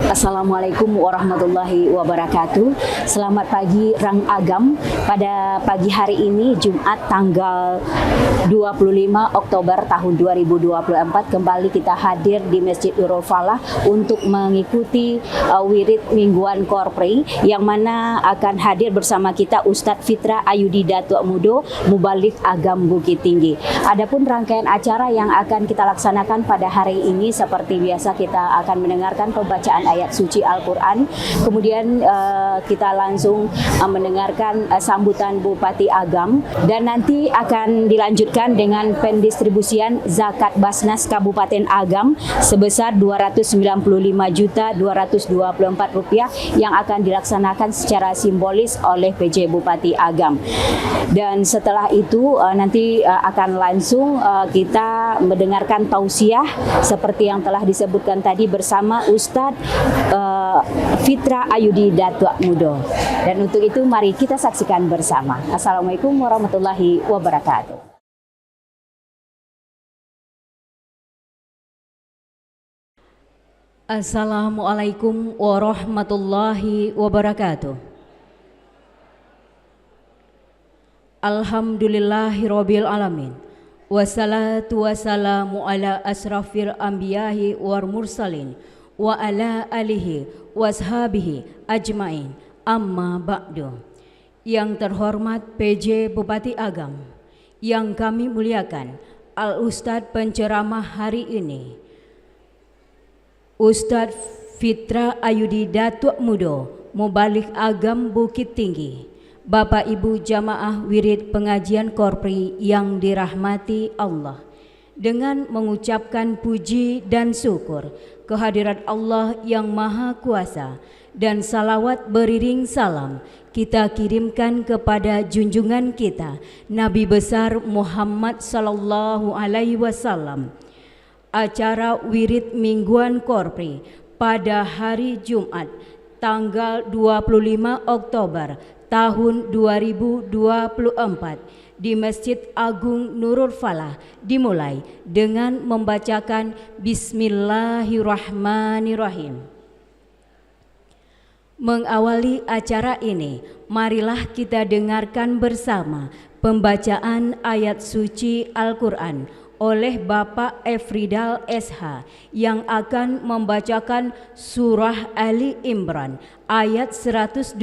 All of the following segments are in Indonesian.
Assalamualaikum warahmatullahi wabarakatuh. Selamat pagi Rang Agam. Pada pagi hari ini Jumat tanggal 25 Oktober tahun 2024 kembali kita hadir di Masjid Nurul Falah untuk mengikuti wirid mingguan Korpri yang mana akan hadir bersama kita Ustadz Fitra Ayudi Datuk Mudo Mubalik Agam Bukit Tinggi. Adapun rangkaian acara yang akan kita laksanakan pada hari ini seperti biasa kita akan mendengarkan pembacaan ayat suci Al-Quran, kemudian kita langsung mendengarkan sambutan Bupati Agam dan nanti akan dilanjutkan dengan pendistribusian zakat Basnas Kabupaten Agam sebesar Rp295.224 yang akan dilaksanakan secara simbolis oleh PJ Bupati Agam. Dan setelah itu nanti akan langsung kita mendengarkan tausiah seperti yang telah disebutkan tadi bersama Ustadz Fitra Ayudi Datuk Mudo. Dan untuk itu mari kita saksikan bersama. Assalamualaikum warahmatullahi wabarakatuh. Assalamualaikum warahmatullahi wabarakatuh. Alhamdulillahirabbil alamin. Wassalatu wassalamu ala asrafil anbiya'i wal mursalin wa ala alihi washabihi ajmain, amma ba'du. Yang terhormat PJ Bupati Agam, yang kami muliakan Al-Ustadz penceramah hari ini Ustadz Fitra Ayudi Datuk Mudo Mubalik Agam Bukit Tinggi, Bapak Ibu jamaah wirid pengajian Korpri yang dirahmati Allah, dengan mengucapkan puji dan syukur kehadirat Allah yang Maha Kuasa dan salawat beriring salam kita kirimkan kepada junjungan kita Nabi besar Muhammad sallallahu alaihi wasallam. Acara wirid mingguan Korpri pada hari Jumat tanggal 25 Oktober tahun 2024 di Masjid Agung Nurul Falah dimulai dengan membacakan Bismillahirrahmanirrahim. Mengawali acara ini, marilah kita dengarkan bersama pembacaan ayat suci Al-Quran oleh Bapak Efridal SH yang akan membacakan surah Ali Imran ayat 102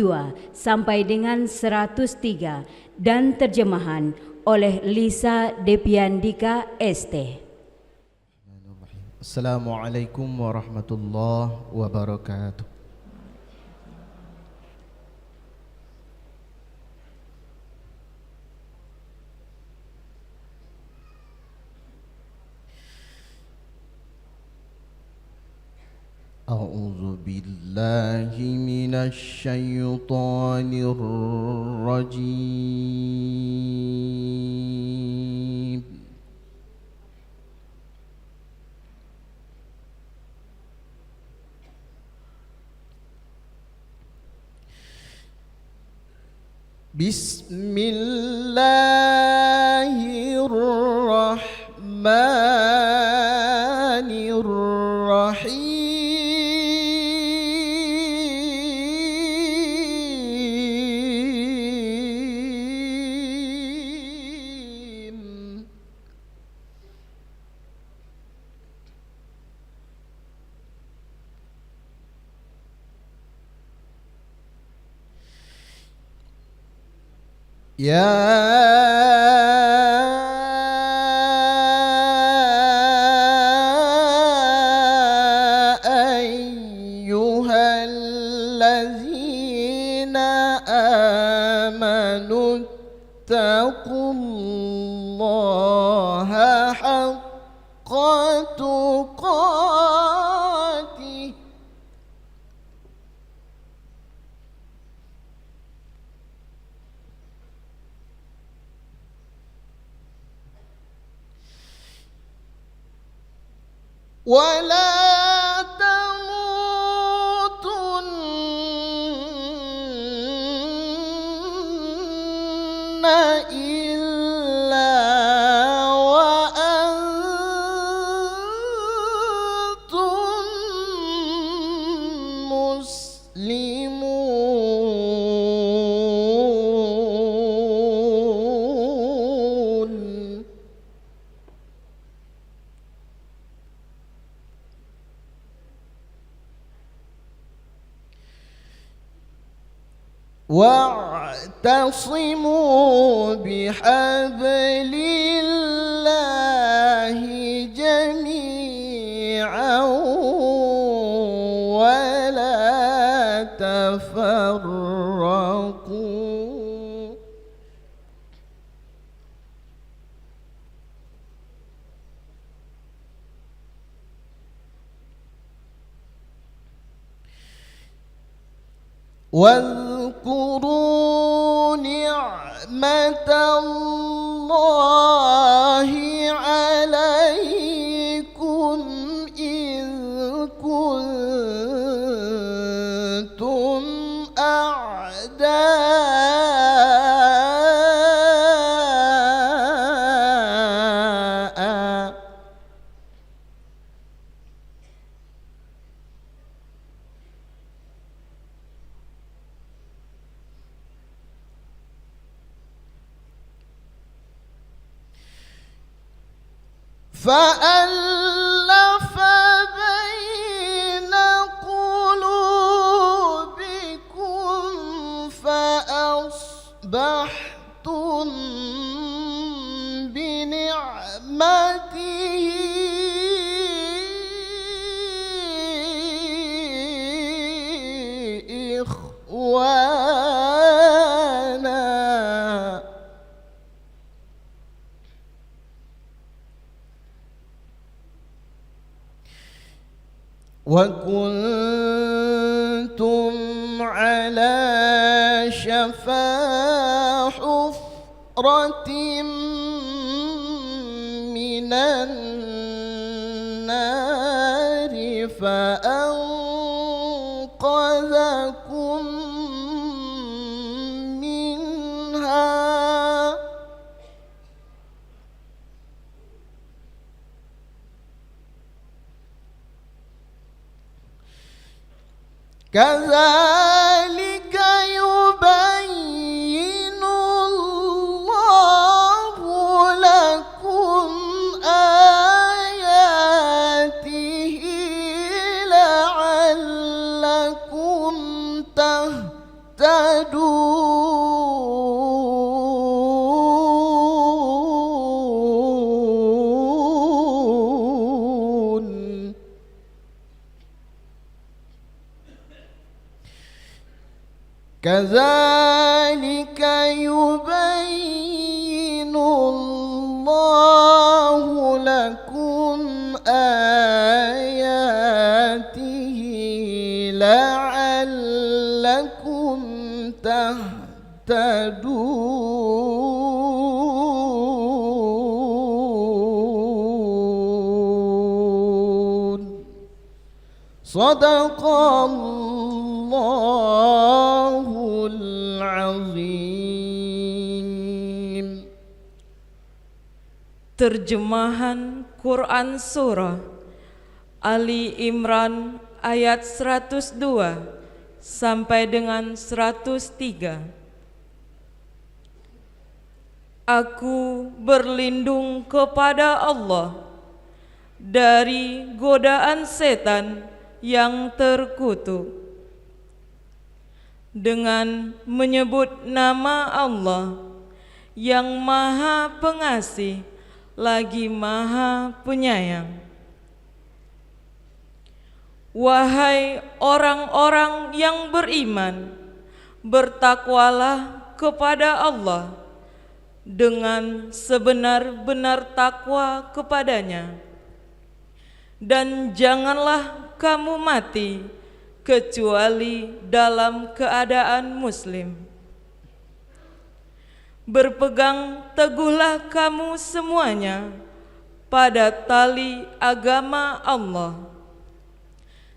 sampai dengan 103 dan terjemahan oleh Lisa Depiandika ST. Assalamualaikum warahmatullahi wabarakatuh. A'udzu billahi minasy syaithanir rajim. Bismillahirrahmanirrahim. Ayyuhallazina amanu taqullaha haqqa tuqatih wala tamutunna illa wa antum مسلمون واعتصموا بحبل الله جميعا ولا تفرقوا واذكروا نعمة الله عليكم إذ كنتم أعداء فألف بين قلوبكم فأصبحتم بنعمته إخوانا وكنتم على شفا حفرة من النار فأنقذكم منها كذلك يبين الله لكم آياته لعلكم تهتدون كذلك يبين الله لكم آياته لعلكم تهتدون صدق الله العظيم. Terjemahan Quran Surah Ali Imran ayat 102 sampai dengan 103. Aku berlindung kepada Allah dari godaan setan yang terkutuk. Dengan menyebut nama Allah yang Maha Pengasih lagi Maha Penyayang. Wahai orang-orang yang beriman, bertakwalah kepada Allah dengan sebenar-benar takwa kepadanya, dan janganlah kamu mati kecuali dalam keadaan muslim. Berpegang teguhlah kamu semuanya pada tali agama Allah.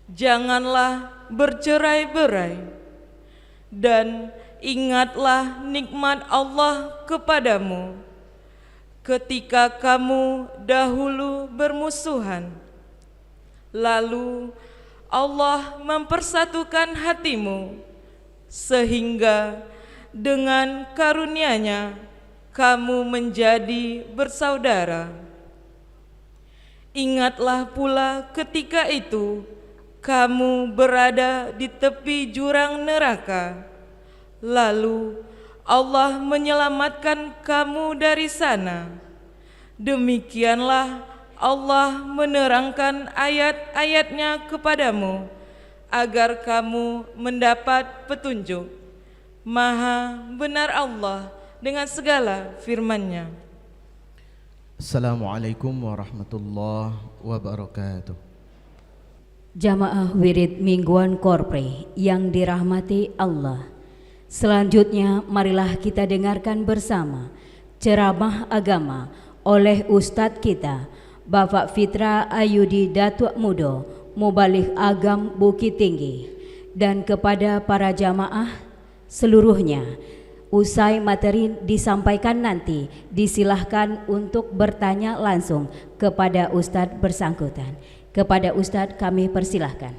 Janganlah bercerai-berai, dan ingatlah nikmat Allah kepadamu ketika kamu dahulu bermusuhan. Lalu Allah mempersatukan hatimu, sehingga dengan karunia-Nya kamu menjadi bersaudara. Ingatlah pula ketika itu kamu berada di tepi jurang neraka, lalu Allah menyelamatkan kamu dari sana. Demikianlah Allah menerangkan ayat-ayat-Nya kepadamu agar kamu mendapat petunjuk. Maha benar Allah dengan segala firman-Nya. Assalamualaikum warahmatullahi wabarakatuh. Jamaah wirid mingguan Korpri yang dirahmati Allah. Selanjutnya marilah kita dengarkan bersama ceramah agama oleh Ustadz kita Bapak Fitra Ayudi Datuk Mudo Mubaligh Agam Bukit Tinggi, dan kepada para jamaah seluruhnya, usai materi disampaikan nanti disilahkan untuk bertanya langsung kepada Ustadz bersangkutan. Kepada Ustadz kami persilahkan.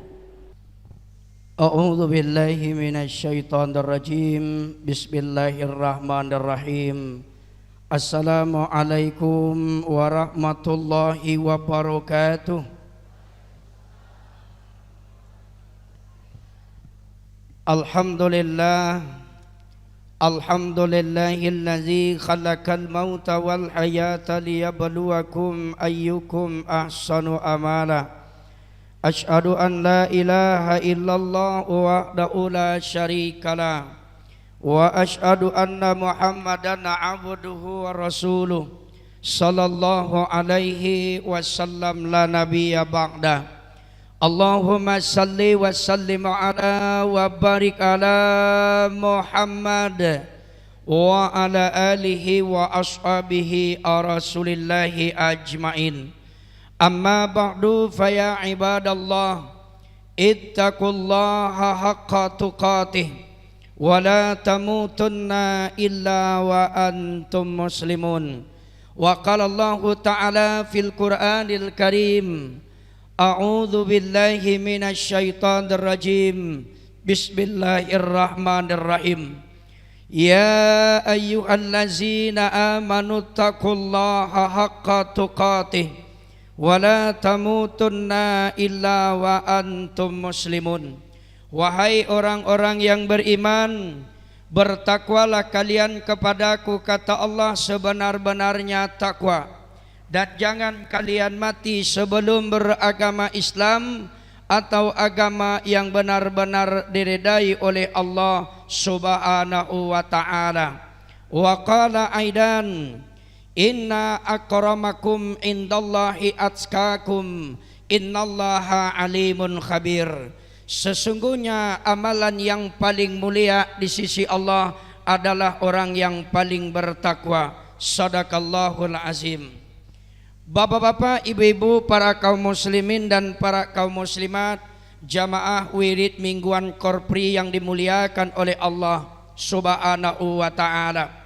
A'udzu billahi minasyaitonir rajim. Bismillahirrahmanirrahim. Assalamualaikum warahmatullahi wabarakatuh. Alhamdulillah. Alhamdulillahillazi khalaqal mauta wal hayata liyabluwakum ayyukum ahsanu amala. Asyhadu an la ilaha illallah wahdahu la syarikalah wa asyhadu anna Muhammadan abduhu wa rasuluh sallallahu alaihi wasallam la nabiyya ba'da. Allahumma salli wa sallim ala wa barik ala Muhammad wa ala alihi wa ashabihi rasulillahi ajmain. Amma ba'du fa ya ibadallah ittaqullaha haqqa tuqatih wa la tamutunna illa wa antum muslimun. Wa qala Allah ta'ala fil Qur'anil Karim, a'udzu billahi minasy syaithanir rajim. Bismillahirrahmanirrahim. Ya ayyuhallazina amanu taqullaha haqqa tuqatih wala tamutunna illa wa antum muslimun. Wahai orang-orang yang beriman, bertakwalah kalian kepadaku, kata Allah, sebenar-benarnya takwa, dan jangan kalian mati sebelum beragama Islam atau agama yang benar-benar diridai oleh Allah Subhanahu wa ta'ala. Wa qala aidan, inna akramakum indallahi atskakum innallaha alimun khabir. Sesungguhnya amalan yang paling mulia di sisi Allah adalah orang yang paling bertakwa. Sadaqallahul azim. Bapak-bapak, ibu-ibu, para kaum muslimin dan para kaum muslimat, jamaah wirid mingguan Korpri yang dimuliakan oleh Allah Subhanahu wa ta'ala.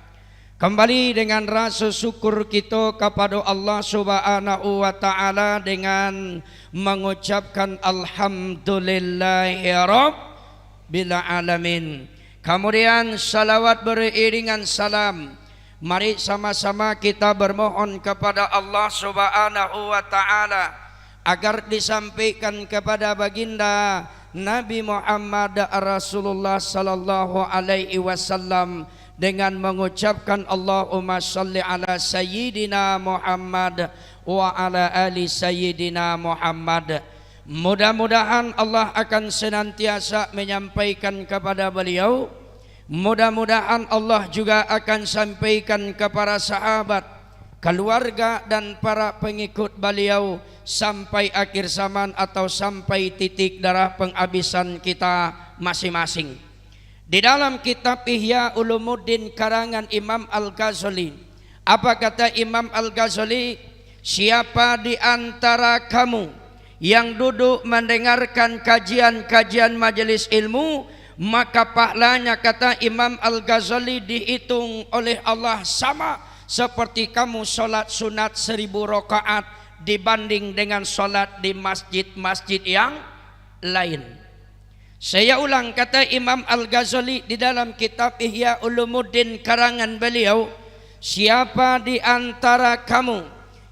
Kembali dengan rasa syukur kita kepada Allah Subhanahu wa ta'ala dengan mengucapkan alhamdulillahi rabbil alamin. Kemudian salawat beriringan salam. Mari sama-sama kita bermohon kepada Allah Subhanahu wa ta'ala agar disampaikan kepada baginda Nabi Muhammad Rasulullah sallallahu alaihi wasallam dengan mengucapkan Allahumma salli ala sayyidina Muhammad wa ala ali sayyidina Muhammad. Mudah-mudahan Allah akan senantiasa menyampaikan kepada beliau. Mudah-mudahan Allah juga akan sampaikan kepada sahabat, keluarga dan para pengikut beliau sampai akhir zaman atau sampai titik darah penghabisan kita masing-masing. Di dalam kitab Ihya Ulumuddin karangan Imam Al-Ghazali, apa kata Imam Al-Ghazali? Siapa di antara kamu yang duduk mendengarkan kajian-kajian majelis ilmu, maka pahalanya, kata Imam Al-Ghazali, dihitung oleh Allah sama seperti kamu solat sunat 1000 rakaat dibanding dengan solat di masjid-masjid yang lain. Saya ulang, kata Imam Al-Ghazali di dalam kitab Ihya Ulumuddin karangan beliau, siapa di antara kamu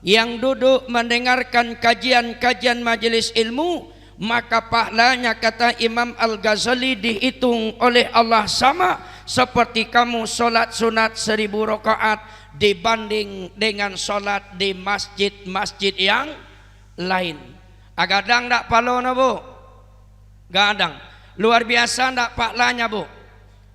yang duduk mendengarkan kajian-kajian majelis ilmu, maka pahalanya, kata Imam Al-Ghazali, dihitung oleh Allah sama seperti kamu solat sunat 1000 rakaat dibanding dengan solat di masjid-masjid yang lain. Agadang tak palona bu? Gadang. Luar biasa tak pahalanya bu?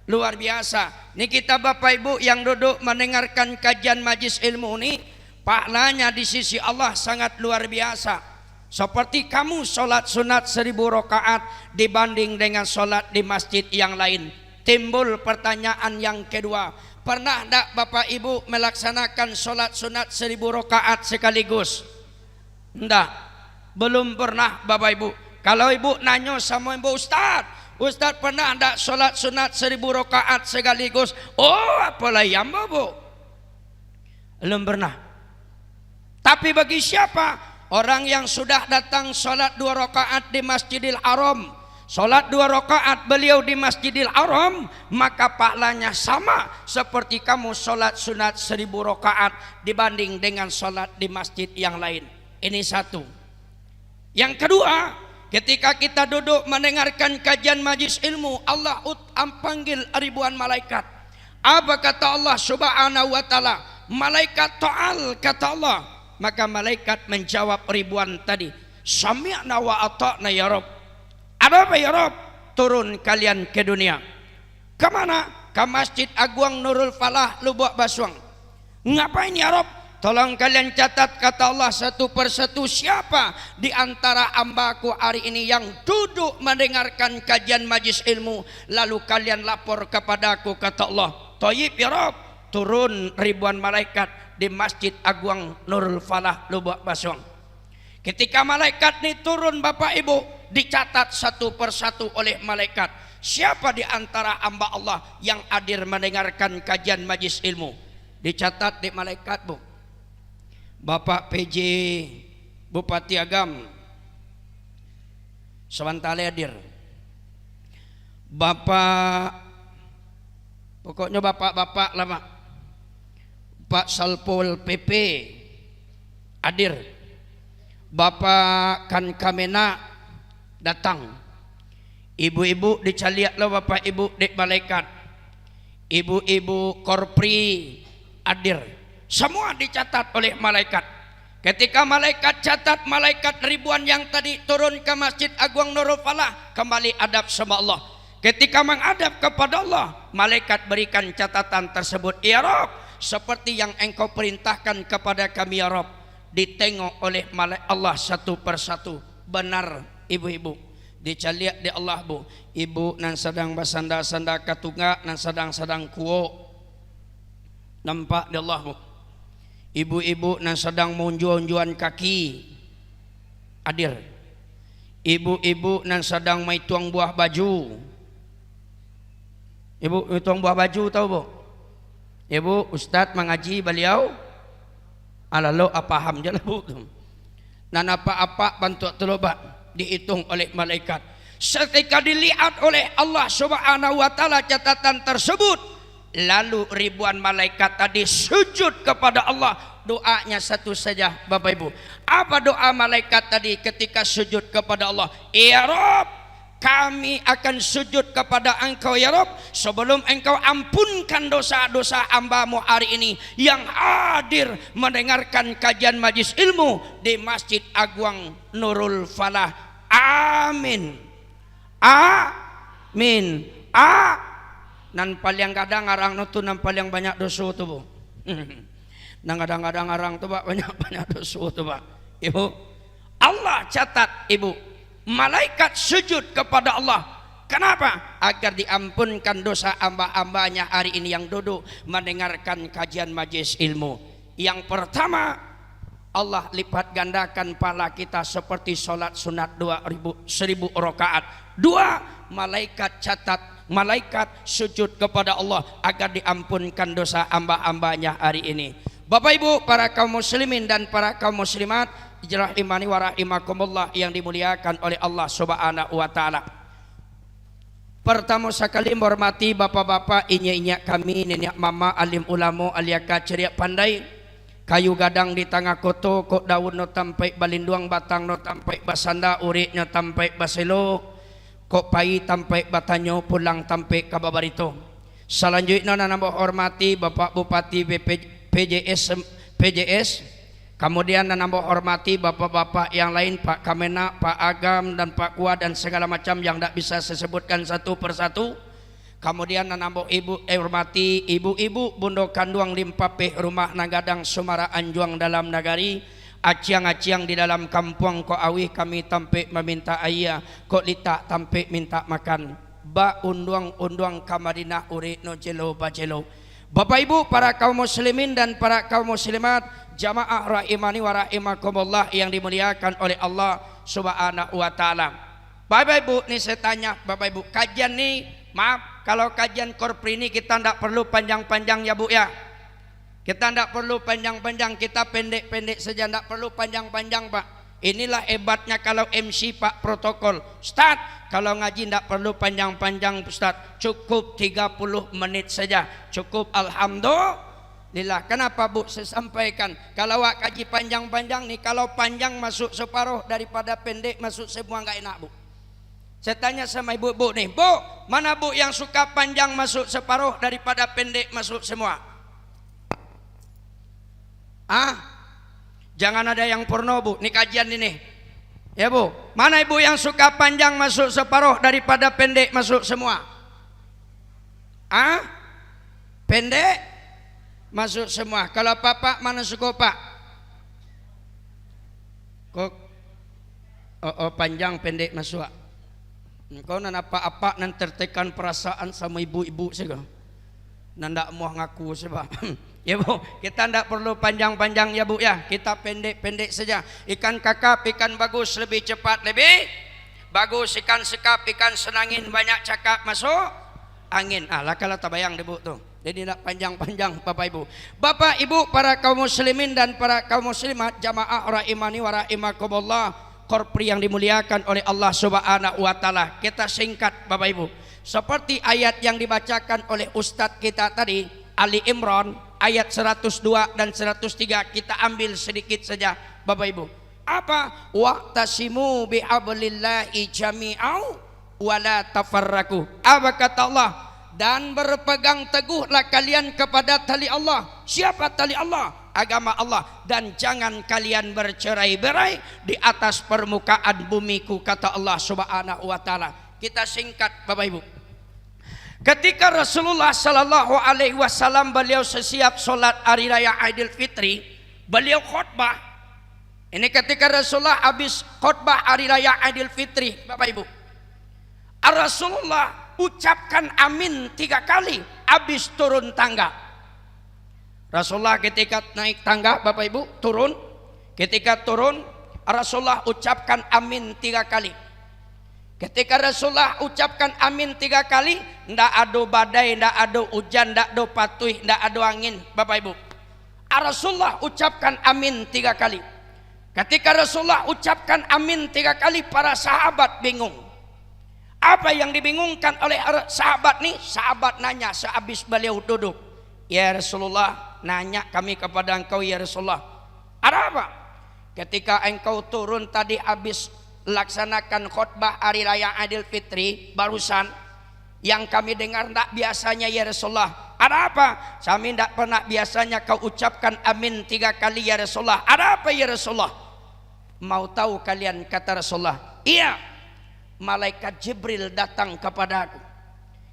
Luar biasa. Ini kita Bapak Ibu yang duduk mendengarkan kajian majlis ilmu ini, pahalanya di sisi Allah sangat luar biasa. Seperti kamu solat sunat 1000 rakaat dibanding dengan solat di masjid yang lain. Timbul pertanyaan yang kedua, pernah tak Bapak Ibu melaksanakan solat sunat 1000 rakaat sekaligus? Tidak, belum pernah Bapak Ibu. Kalau ibu nanya sama ibu, Ustaz pernah tak solat sunat 1000 rakaat sekaligus? Oh, apalah yang bu? Belum pernah. Tapi bagi siapa? Orang yang sudah datang solat 2 rakaat di Masjidil Haram, solat 2 rakaat beliau di Masjidil Haram, maka pahalanya sama seperti kamu solat sunat 1000 rakaat dibanding dengan solat di masjid yang lain. Ini satu. Yang kedua, ketika kita duduk mendengarkan kajian majlis ilmu, Allah panggil ribuan malaikat. Apa kata Allah Subhanahu wa taala? Malaikat ta'al, kata Allah. Maka malaikat menjawab ribuan tadi, sami'na wa ata'na ya Rabb. Ada apa ya Rabb? Turun kalian ke dunia. Kemana? Ke Masjid Agung Nurul Falah, Lubuk Basuang. Ngapain ya Rabb? Tolong kalian catat, kata Allah, satu persatu siapa di antara hambaku hari ini yang duduk mendengarkan kajian majlis ilmu, lalu kalian lapor kepadaku, kata Allah. Thayyib ya Rabb. Turun ribuan malaikat di Masjid Agung Nurul Falah, Lubuk Basuang. Ketika malaikat ini turun Bapak Ibu, dicatat satu persatu oleh malaikat, siapa di antara hamba Allah yang hadir mendengarkan kajian majlis ilmu. Dicatat di malaikat bu. Bapak PJ Bupati Agam Sewantale hadir. Bapak, pokoknya bapak-bapak lama, Pak Salpol PP hadir. Bapak Kankamena datang. Ibu-ibu dicaliak lo Bapak Ibu dek malaikat. Ibu-ibu Korpri hadir. Semua dicatat oleh malaikat. Ketika malaikat catat, malaikat ribuan yang tadi turun ke Masjid Agung Nurul Falah kembali adab sama Allah. Ketika menghadap kepada Allah, malaikat berikan catatan tersebut, ya Rabb, seperti yang engkau perintahkan kepada kami ya Rabb. Ditengok oleh Allah satu persatu. Benar ibu-ibu, dicaliak di Allah bu. Ibu nan sedang basanda-sanda katunga, nan sedang kuo, nampak di Allah bu. Ibu-ibu nan sedang munjuan-munjuan kaki hadir. Ibu-ibu nan sedang mai tuang buah baju. Ibu tuang buah baju tahu bu? Ibu Ustadz mengaji beliau alalo paham je lah bu. Dan apa-apa bantu telobat dihitung oleh malaikat. Ketika dilihat oleh Allah Subhanahu wa taala catatan tersebut, lalu ribuan malaikat tadi sujud kepada Allah. Doanya satu saja Bapak Ibu. Apa doa malaikat tadi ketika sujud kepada Allah? Ya Rabb, kami akan sujud kepada engkau ya Rabb sebelum engkau ampunkan dosa-dosa hamba-Mu hari ini yang hadir mendengarkan kajian majlis ilmu di Masjid Agung Nurul Falah. Amin. Amin. Nan paling kadang arang tu nan paling banyak dosa tu bu. Nan kadang-kadang arang tu pak banyak dosa tu pak. Ibu, Allah catat ibu, malaikat sujud kepada Allah. Kenapa? Agar diampunkan dosa hamba-hambanya hari ini yang duduk mendengarkan kajian majlis ilmu. Yang pertama, Allah lipat gandakan pahala kita seperti solat sunat 1000 rakaat. Dua, malaikat catat, malaikat sujud kepada Allah agar diampunkan dosa hamba-hambanya hari ini. Bapak Ibu, para kaum muslimin dan para kaum muslimat, rahimani wa rahimakumullah yang dimuliakan oleh Allah Subhanahu wa taala. Pertama sekali menghormati bapak-bapak, inya-inya kami, nenek mama, alim ulama, aliaka ceria pandai, kayu gadang di tengah koto, kok daun no tampai balinduang, batang no tampai basanda, uriknya tampai baselo, kok pai tampai batanyo, pulang tampai kababarito. Selanjutnya nambah hormati Bapak Bupati PJS, kemudian nambah hormati bapak-bapak yang lain, Pak Kamena, Pak Agam dan Pak Kua dan segala macam yang tidak bisa saya sebutkan satu persatu. Kemudian nambah hormati ibu-ibu bundo kanduang limpape rumah nagadang Sumara Anjuang dalam nagari, aciang-aciang di dalam kampung ko awi kami tampe meminta ayah, kok lita tampe minta makan. Ba unduang kamadina uri no jelo bajelo. Bapak Ibu, para kaum muslimin dan para kaum muslimat, jamaah rahimani wa rahimakumullah yang dimuliakan oleh Allah Subhanahu wa taala. Bapak Ibu, nih saya tanya Bapak Ibu, kajian nih, maaf kalau kajian korpri ini kita tidak perlu panjang-panjang ya Bu ya. Kita tidak perlu panjang-panjang, kita pendek-pendek saja, tidak perlu panjang-panjang Pak. Inilah hebatnya kalau MC Pak protokol. Ustaz, kalau ngaji tidak perlu panjang-panjang Ustaz, cukup 30 menit saja, cukup. Alhamdulillah. Kenapa Bu saya sampaikan, kalau kaji panjang-panjang nih, kalau panjang masuk separuh daripada pendek masuk semua, nggak enak Bu. Saya tanya sama ibu-ibu nih, Bu, mana Bu yang suka panjang masuk separuh daripada pendek masuk semua? Jangan ada yang porno Bu, ini kajian ini. Ya Bu, mana ibu yang suka panjang masuk separuh daripada pendek masuk semua? Pendek masuk semua. Kalau Pak mana suka Pak? Kok panjang pendek masuk. Kau nan apa-apa nan tertekan perasaan sama ibu-ibu sega. Nanda mau ngaku sebab. Ya Bu, kita tidak perlu panjang-panjang ya Bu ya, kita pendek-pendek saja. Ikan kakap, ikan bagus lebih cepat lebih bagus, ikan sekap, ikan senangin banyak cakap masuk angin. Lah kalau tabayang deh Bu tuh. Jadi tidak panjang-panjang Bapak Ibu. Bapak Ibu, para kaum muslimin dan para kaum muslimat, jamaah rahimani wa rahimakumullah, korpri yang dimuliakan oleh Allah Subhanahu wa taala. Kita singkat Bapak Ibu. Seperti ayat yang dibacakan oleh Ustadz kita tadi, Ali Imran ayat 102 dan 103, kita ambil sedikit saja Bapak Ibu. Apa? Wa'tasimu bihablillahi jami'au wala tafarraku. Apa kata Allah? Dan berpegang teguhlah kalian kepada tali Allah. Siapa tali Allah? Agama Allah. Dan jangan kalian bercerai-berai di atas permukaan bumiku, kata Allah Subhanahu wa taala. Kita singkat Bapak Ibu. Ketika Rasulullah sallallahu alaihi wasallam beliau sesiap solat hari raya Idul Fitri, beliau khutbah. Ini ketika Rasulullah habis khutbah hari raya Idul Fitri, Bapak Ibu. Rasulullah ucapkan amin 3 kali habis turun tangga. Rasulullah ketika naik tangga Bapak Ibu turun, ketika turun Rasulullah ucapkan amin 3 kali. Ketika Rasulullah ucapkan amin 3 kali, ndak ada badai, ndak ada hujan, ndak ada patuh, ndak ada angin Bapak Ibu. Rasulullah ucapkan amin 3 kali. Ketika Rasulullah ucapkan amin 3 kali, para sahabat bingung. Apa yang dibingungkan oleh sahabat nih? Sahabat nanya sehabis beliau duduk, ya Rasulullah, nanya kami kepada engkau ya Rasulullah, ada apa? Ketika engkau turun tadi habis laksanakan khutbah hari raya Idul Fitri barusan, yang kami dengar tidak biasanya ya Rasulullah. Ada apa? Kami tidak pernah biasanya kau ucapkan amin 3 kali ya Rasulullah. Ada apa ya Rasulullah? Mau tahu kalian, kata Rasulullah, iya, malaikat Jibril datang kepadaku.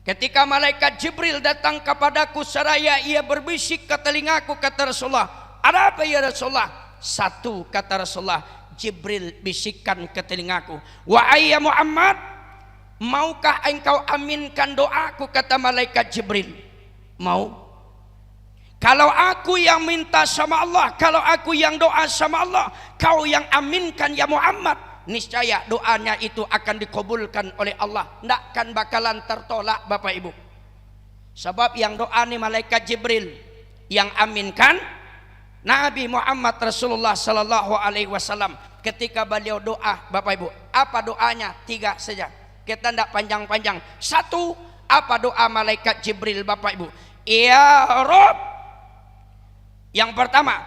Ketika malaikat Jibril datang kepadaku seraya ia berbisik ke telingaku, kata Rasulullah, ada apa ya Rasulullah? 1, kata Rasulullah, Jibril bisikkan ke telingaku, wahai ya Muhammad, maukah engkau aminkan doaku, kata malaikat Jibril. Mau. Kalau aku yang minta sama Allah, kalau aku yang doa sama Allah, kau yang aminkan ya Muhammad, niscaya doanya itu akan dikabulkan oleh Allah, tidak akan bakalan tertolak Bapak Ibu. Sebab yang doa ini malaikat Jibril, yang aminkan Nabi Muhammad Rasulullah sallallahu alaihi wasallam ketika beliau doa, Bapak Ibu, apa doanya? 3 saja. Kita tidak panjang-panjang. 1, apa doa malaikat Jibril, Bapak Ibu? Ya Rob. Yang pertama,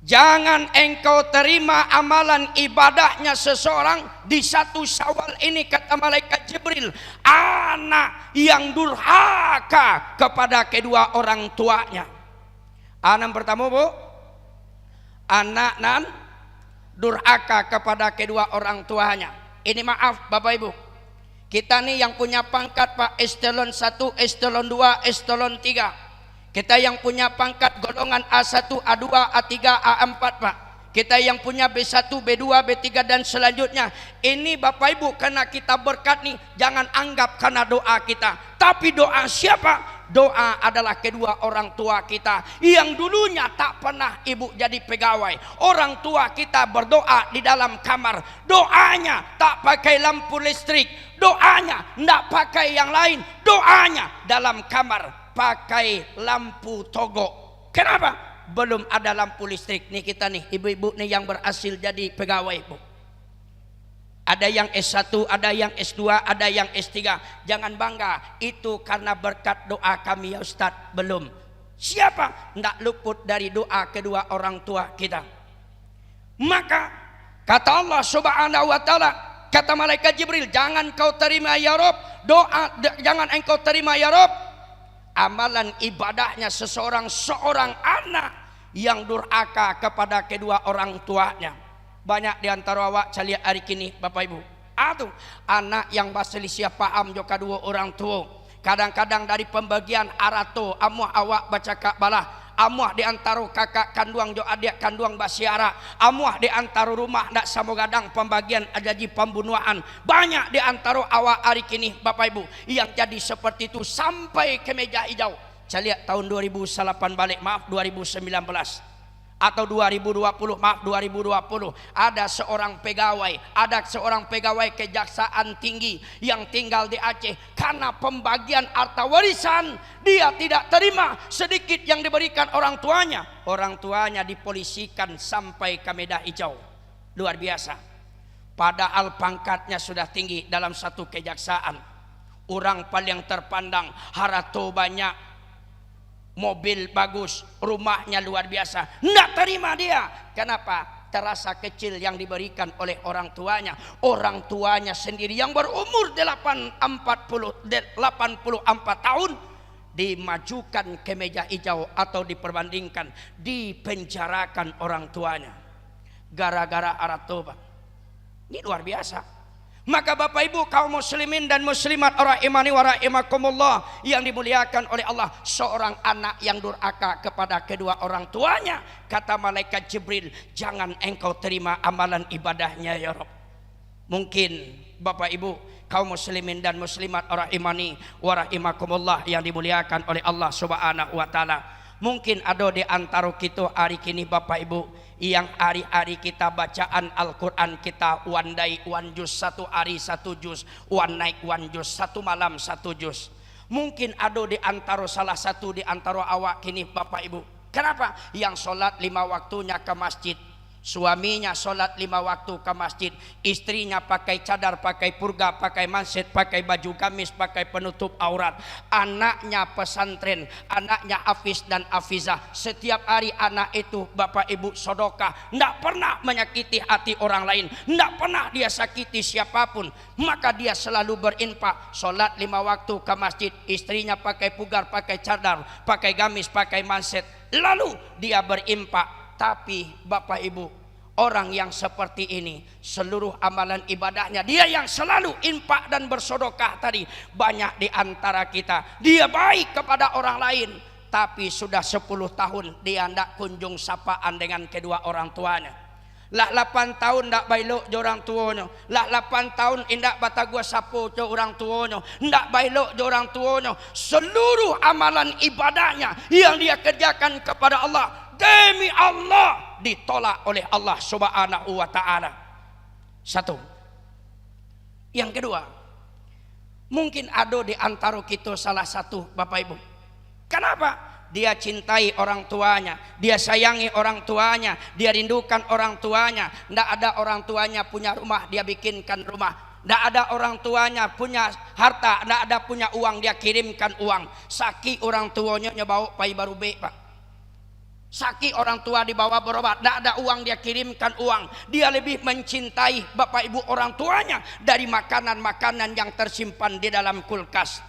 jangan engkau terima amalan ibadahnya seseorang di 1 Syawal ini, kata malaikat Jibril, anak yang durhaka kepada kedua orang tuanya. Anak pertama, Bu, anak nan durhaka kepada kedua orang tuanya. Ini maaf Bapak Ibu, kita nih yang punya pangkat Pak eselon 1, eselon 2, eselon 3. Kita yang punya pangkat golongan A1, A2, A3, A4 Pak. Kita yang punya B1, B2, B3 dan selanjutnya. Ini Bapak Ibu karena kita berkat nih, jangan anggap karena doa kita. Tapi doa siapa? Doa adalah kedua orang tua kita yang dulunya tak pernah ibu jadi pegawai. Orang tua kita berdoa di dalam kamar, doanya tak pakai lampu listrik, doanya tidak pakai yang lain, doanya dalam kamar pakai lampu togok. Kenapa? Belum ada lampu listrik. Nih kita nih ibu-ibu nih yang berhasil jadi pegawai, Bu. Ada yang S1, ada yang S2, ada yang S3. Jangan bangga, itu karena berkat doa kami ya Ustadz. Belum. Siapa? Tidak luput dari doa kedua orang tua kita. Maka kata Allah Subhanahu wa taala, kata malaikat Jibril, jangan kau terima ya Rob, jangan engkau terima ya Rob amalan ibadahnya seorang anak yang durhaka kepada kedua orang tuanya. Banyak di antara awak caliat hari kini Bapak Ibu, anak yang berselisih paham juga dua orang tua. Kadang-kadang dari pembagian arato amuh awak baca kak balah, amuh di antara kakak kanduang jo adik kanduang basiara, amuh di antara rumah ndak samogadang pembagian jadi pembunuhan. Banyak di antara awak hari kini Bapak Ibu yang jadi seperti itu sampai ke meja hijau. Caliat tahun 2008 balik, maaf 2019 atau 2020, maaf 2020, ada seorang pegawai kejaksaan tinggi yang tinggal di Aceh. Karena pembagian harta warisan dia tidak terima sedikit yang diberikan orang tuanya dipolisikan sampai ke meja hijau. Luar biasa. Padahal pangkatnya sudah tinggi dalam satu kejaksaan, orang paling terpandang, harta banyak, mobil bagus, rumahnya luar biasa. Tidak terima dia. Kenapa? Terasa kecil yang diberikan oleh orang tuanya. Orang tuanya sendiri yang berumur 84 tahun dimajukan ke meja hijau atau diperbandingkan, dipenjarakan orang tuanya gara-gara aratoba. Ini luar biasa. Maka Bapak Ibu kaum muslimin dan muslimat rahimani wa rahimakumullah yang dimuliakan oleh Allah, seorang anak yang durhaka kepada kedua orang tuanya, kata malaikat Jibril, jangan engkau terima amalan ibadahnya ya Rabb. Mungkin Bapak Ibu kaum muslimin dan muslimat rahimani wa rahimakumullah yang dimuliakan oleh Allah Subhanahu wa taala, mungkin ada di antara kita hari kini Bapak Ibu yang hari-hari kita bacaan Al-Quran kita one day one juz, 1 hari 1 juz, one night one juz, 1 malam 1 juz. Mungkin ada di antara salah satu di antara awak kini Bapak Ibu, kenapa? Yang sholat 5 waktunya ke masjid, suaminya sholat 5 waktu ke masjid, istrinya pakai cadar, pakai purga, pakai manset, pakai baju gamis, pakai penutup aurat, anaknya pesantren, anaknya hafiz dan hafizah. Setiap hari anak itu Bapak Ibu sodokah, tidak pernah menyakiti hati orang lain, tidak pernah dia sakiti siapapun. Maka dia selalu berinfak, sholat 5 waktu ke masjid, istrinya pakai pugar, pakai cadar, pakai gamis, pakai manset, lalu dia berinfak. Tapi Bapak Ibu, orang yang seperti ini seluruh amalan ibadahnya dia yang selalu infak dan bersodokah tadi. Banyak di antara kita dia baik kepada orang lain, tapi sudah 10 tahun dia tidak kunjung sapaan dengan kedua orang tuanya. Lah 8 tahun tidak bailok je orang tuanya, lah 8 tahun indak batagua sapo je orang tuanya, indak bailok je orang tuanya. Seluruh amalan ibadahnya yang dia kerjakan kepada Allah, demi Allah ditolak oleh Allah Subhanahu wa taala. Satu. Yang kedua, mungkin ada di antara kita salah satu Bapak Ibu, kenapa dia cintai orang tuanya, dia sayangi orang tuanya, dia rindukan orang tuanya. Tidak ada orang tuanya punya rumah, dia bikinkan rumah. Tidak ada orang tuanya punya harta, tidak ada punya uang, dia kirimkan uang. Saki orang tuanya bawa pai baru be, Pak. Saki orang tua dibawa berobat, tidak ada uang, dia kirimkan uang. Dia lebih mencintai bapak ibu orang tuanya dari makanan-makanan yang tersimpan di dalam kulkas.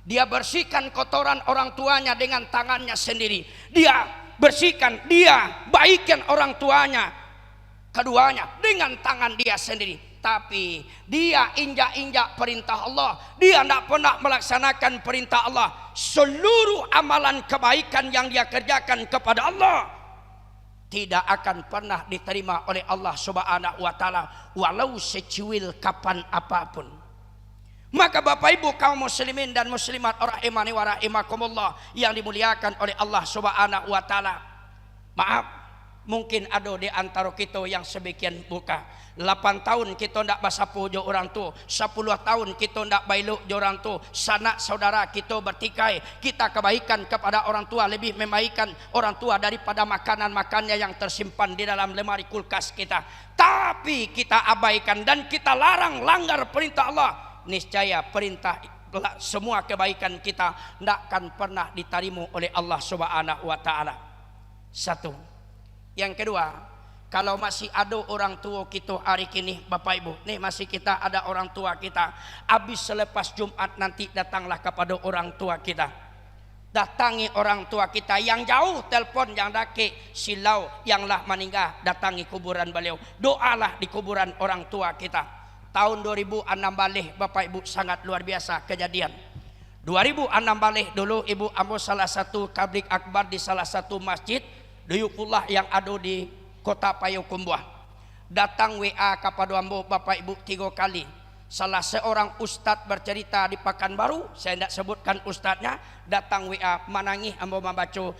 Dia bersihkan kotoran orang tuanya dengan tangannya sendiri. Dia bersihkan, dia baikkan orang tuanya keduanya dengan tangan dia sendiri. Tapi dia injak-injak perintah Allah. Dia tidak pernah melaksanakan perintah Allah. Seluruh amalan kebaikan yang dia kerjakan kepada Allah tidak akan pernah diterima oleh Allah Subhanahu wa taala, walau secuil kapan apapun. Maka Bapak Ibu kaum muslimin dan muslimat rahimani wa rahimakumullah yang dimuliakan oleh Allah Subhanahu wa taala. Maaf, mungkin ada di antara kita yang sebagian buka. 8 tahun kita tidak basapu jo orang tua, 10 tahun kita tidak bailuk jo orang tua, sanak saudara kita bertikai, kita kebaikan kepada orang tua lebih membaikkan orang tua daripada makanan-makannya yang tersimpan di dalam lemari kulkas kita. Tapi kita abaikan dan kita larang langgar perintah Allah. Niscaya perintah semua kebaikan kita tidak akan pernah diterima oleh Allah Subhanahu wa taala. Satu. Yang kedua, kalau masih ada orang tua kita hari kini, Bapak Ibu, nih masih kita ada orang tua kita, habis selepas Jumat nanti datanglah kepada orang tua kita. Datangi orang tua kita yang jauh, telepon yang dake silau yang lah meninggal, datangi kuburan beliau, doalah di kuburan orang tua kita. Tahun 2006 balik Bapak Ibu sangat luar biasa kejadian. 2006 balik dulu Ibu ambo salah satu tabligh akbar di salah satu masjid Duyukullah yang ada di kota Payakumbuh. Datang WA kepada ambo Bapak Ibu 3 kali. Salah seorang ustadz bercerita di Pekanbaru, saya tidak sebutkan ustadznya, datang WA menangis ambo membaca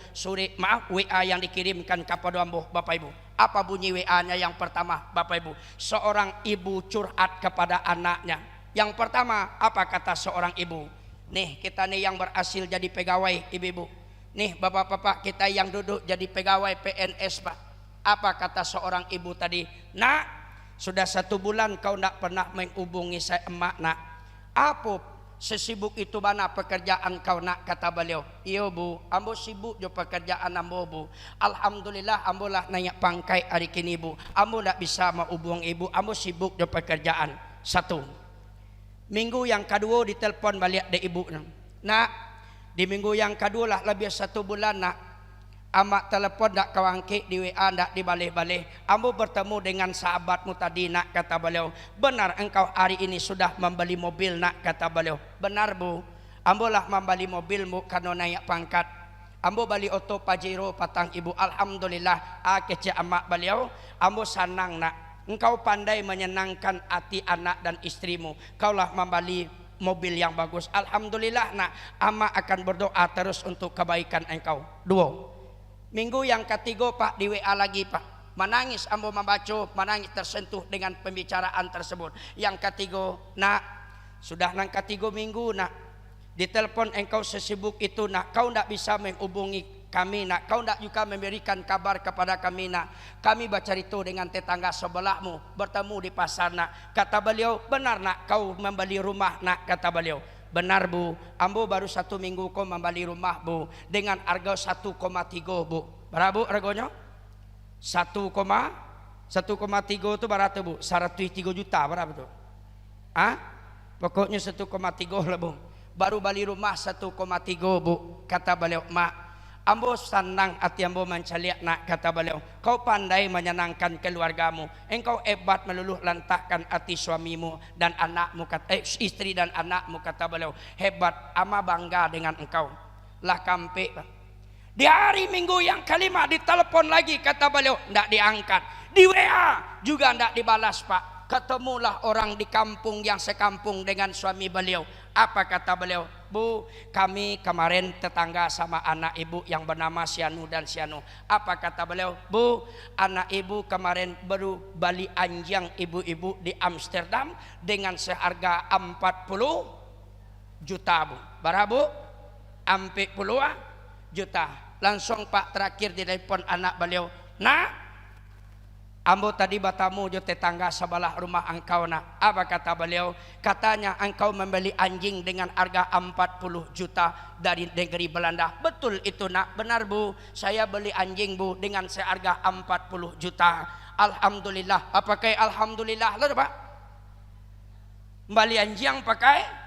WA yang dikirimkan kepada ambo Bapak Ibu. Apa bunyi WA-nya yang pertama Bapak Ibu? Seorang ibu curhat kepada anaknya. Yang pertama apa kata seorang ibu? Nih kita nih yang berhasil jadi pegawai ibu-ibu. Nih bapak-bapak kita yang duduk jadi pegawai PNS Pak. Apa kata seorang ibu tadi? Nak, sudah 1 bulan kau tidak pernah menghubungi saya emak nak. Apa sesibuk itu mana pekerjaan kau nak, kata beliau. Iya bu, ambo sibuk jo pekerjaan ambo bu. Alhamdulillah ambo lah naik pangkai hari kini bu. Ambo tak bisa menghubung ibu, ambo sibuk jo pekerjaan. 1. Minggu yang kedua ditelepon balik dari ibu. Nak, di minggu yang kedua lah lebih 1 bulan nak. Amak telepon tak kawangki di WA tak dibalik-balik. Ambo bertemu dengan sahabatmu tadi nak, kata beliau. Benar engkau hari ini sudah membeli mobil nak, kata beliau. Benar bu, ambo lah membeli mobilmu karena naik pangkat. Ambo beli oto Pajero patang ibu. Alhamdulillah kece amak beliau. Ambo senang nak, engkau pandai menyenangkan hati anak dan istrimu. Kaulah membeli mobil yang bagus. Alhamdulillah nak, amak akan berdoa terus untuk kebaikan engkau. 2. Minggu yang ketiga Pak di WA lagi Pak. Menangis ambo membaca, menangis tersentuh dengan pembicaraan tersebut. Yang ketiga, nak, sudah nang ketiga minggu nak, ditelepon engkau sesibuk itu nak, kau tidak bisa menghubungi kami nak, kau tidak juga memberikan kabar kepada kami nak. Kami bercerita dengan tetangga sebelahmu, bertemu di pasar nak. Kata beliau, benar nak kau membeli rumah nak, kata beliau. Benar bu, ambo baru 1 minggu kau membeli rumah bu dengan harga 1,3 bu. Berapa bu harganya? 1,3 itu berapa bu? 103 juta berapa tuh? Pokoknya 1,3 lah bu. Baru beli rumah 1,3 bu. Kata beliau, mak, ambo senang hati ambo mencaliak nak, kata beliau. Kau pandai menyenangkan keluargamu. Engkau hebat meluluh lantakkan hati suamimu dan anakmu, istri dan anakmu, kata beliau. Hebat, ama bangga dengan engkau. Lah kampe. Di hari minggu yang kelima ditelepon lagi, kata beliau. Tidak diangkat. Di WA juga tidak dibalas Pak. Ketemulah orang di kampung yang sekampung dengan suami beliau. Apa kata beliau? Bu, kami kemarin tetangga sama anak ibu yang bernama Sianu dan Sianu. Apa kata beliau? Bu, anak ibu kemarin baru beli anjing ibu-ibu di Amsterdam dengan seharga 40 juta bu. Berapa bu? 40 juta. Langsung Pak terakhir di telepon anak beliau, nak, ambo tadi batamu jo tetangga sebelah rumah engkau nak. Apa kata beliau? Katanya engkau membeli anjing dengan harga 40 juta dari negeri Belanda. Betul itu nak, benar bu. Saya beli anjing bu dengan seharga 40 juta. Alhamdulillah. Apa kayak alhamdulillah lah pak? Beli anjing pakai?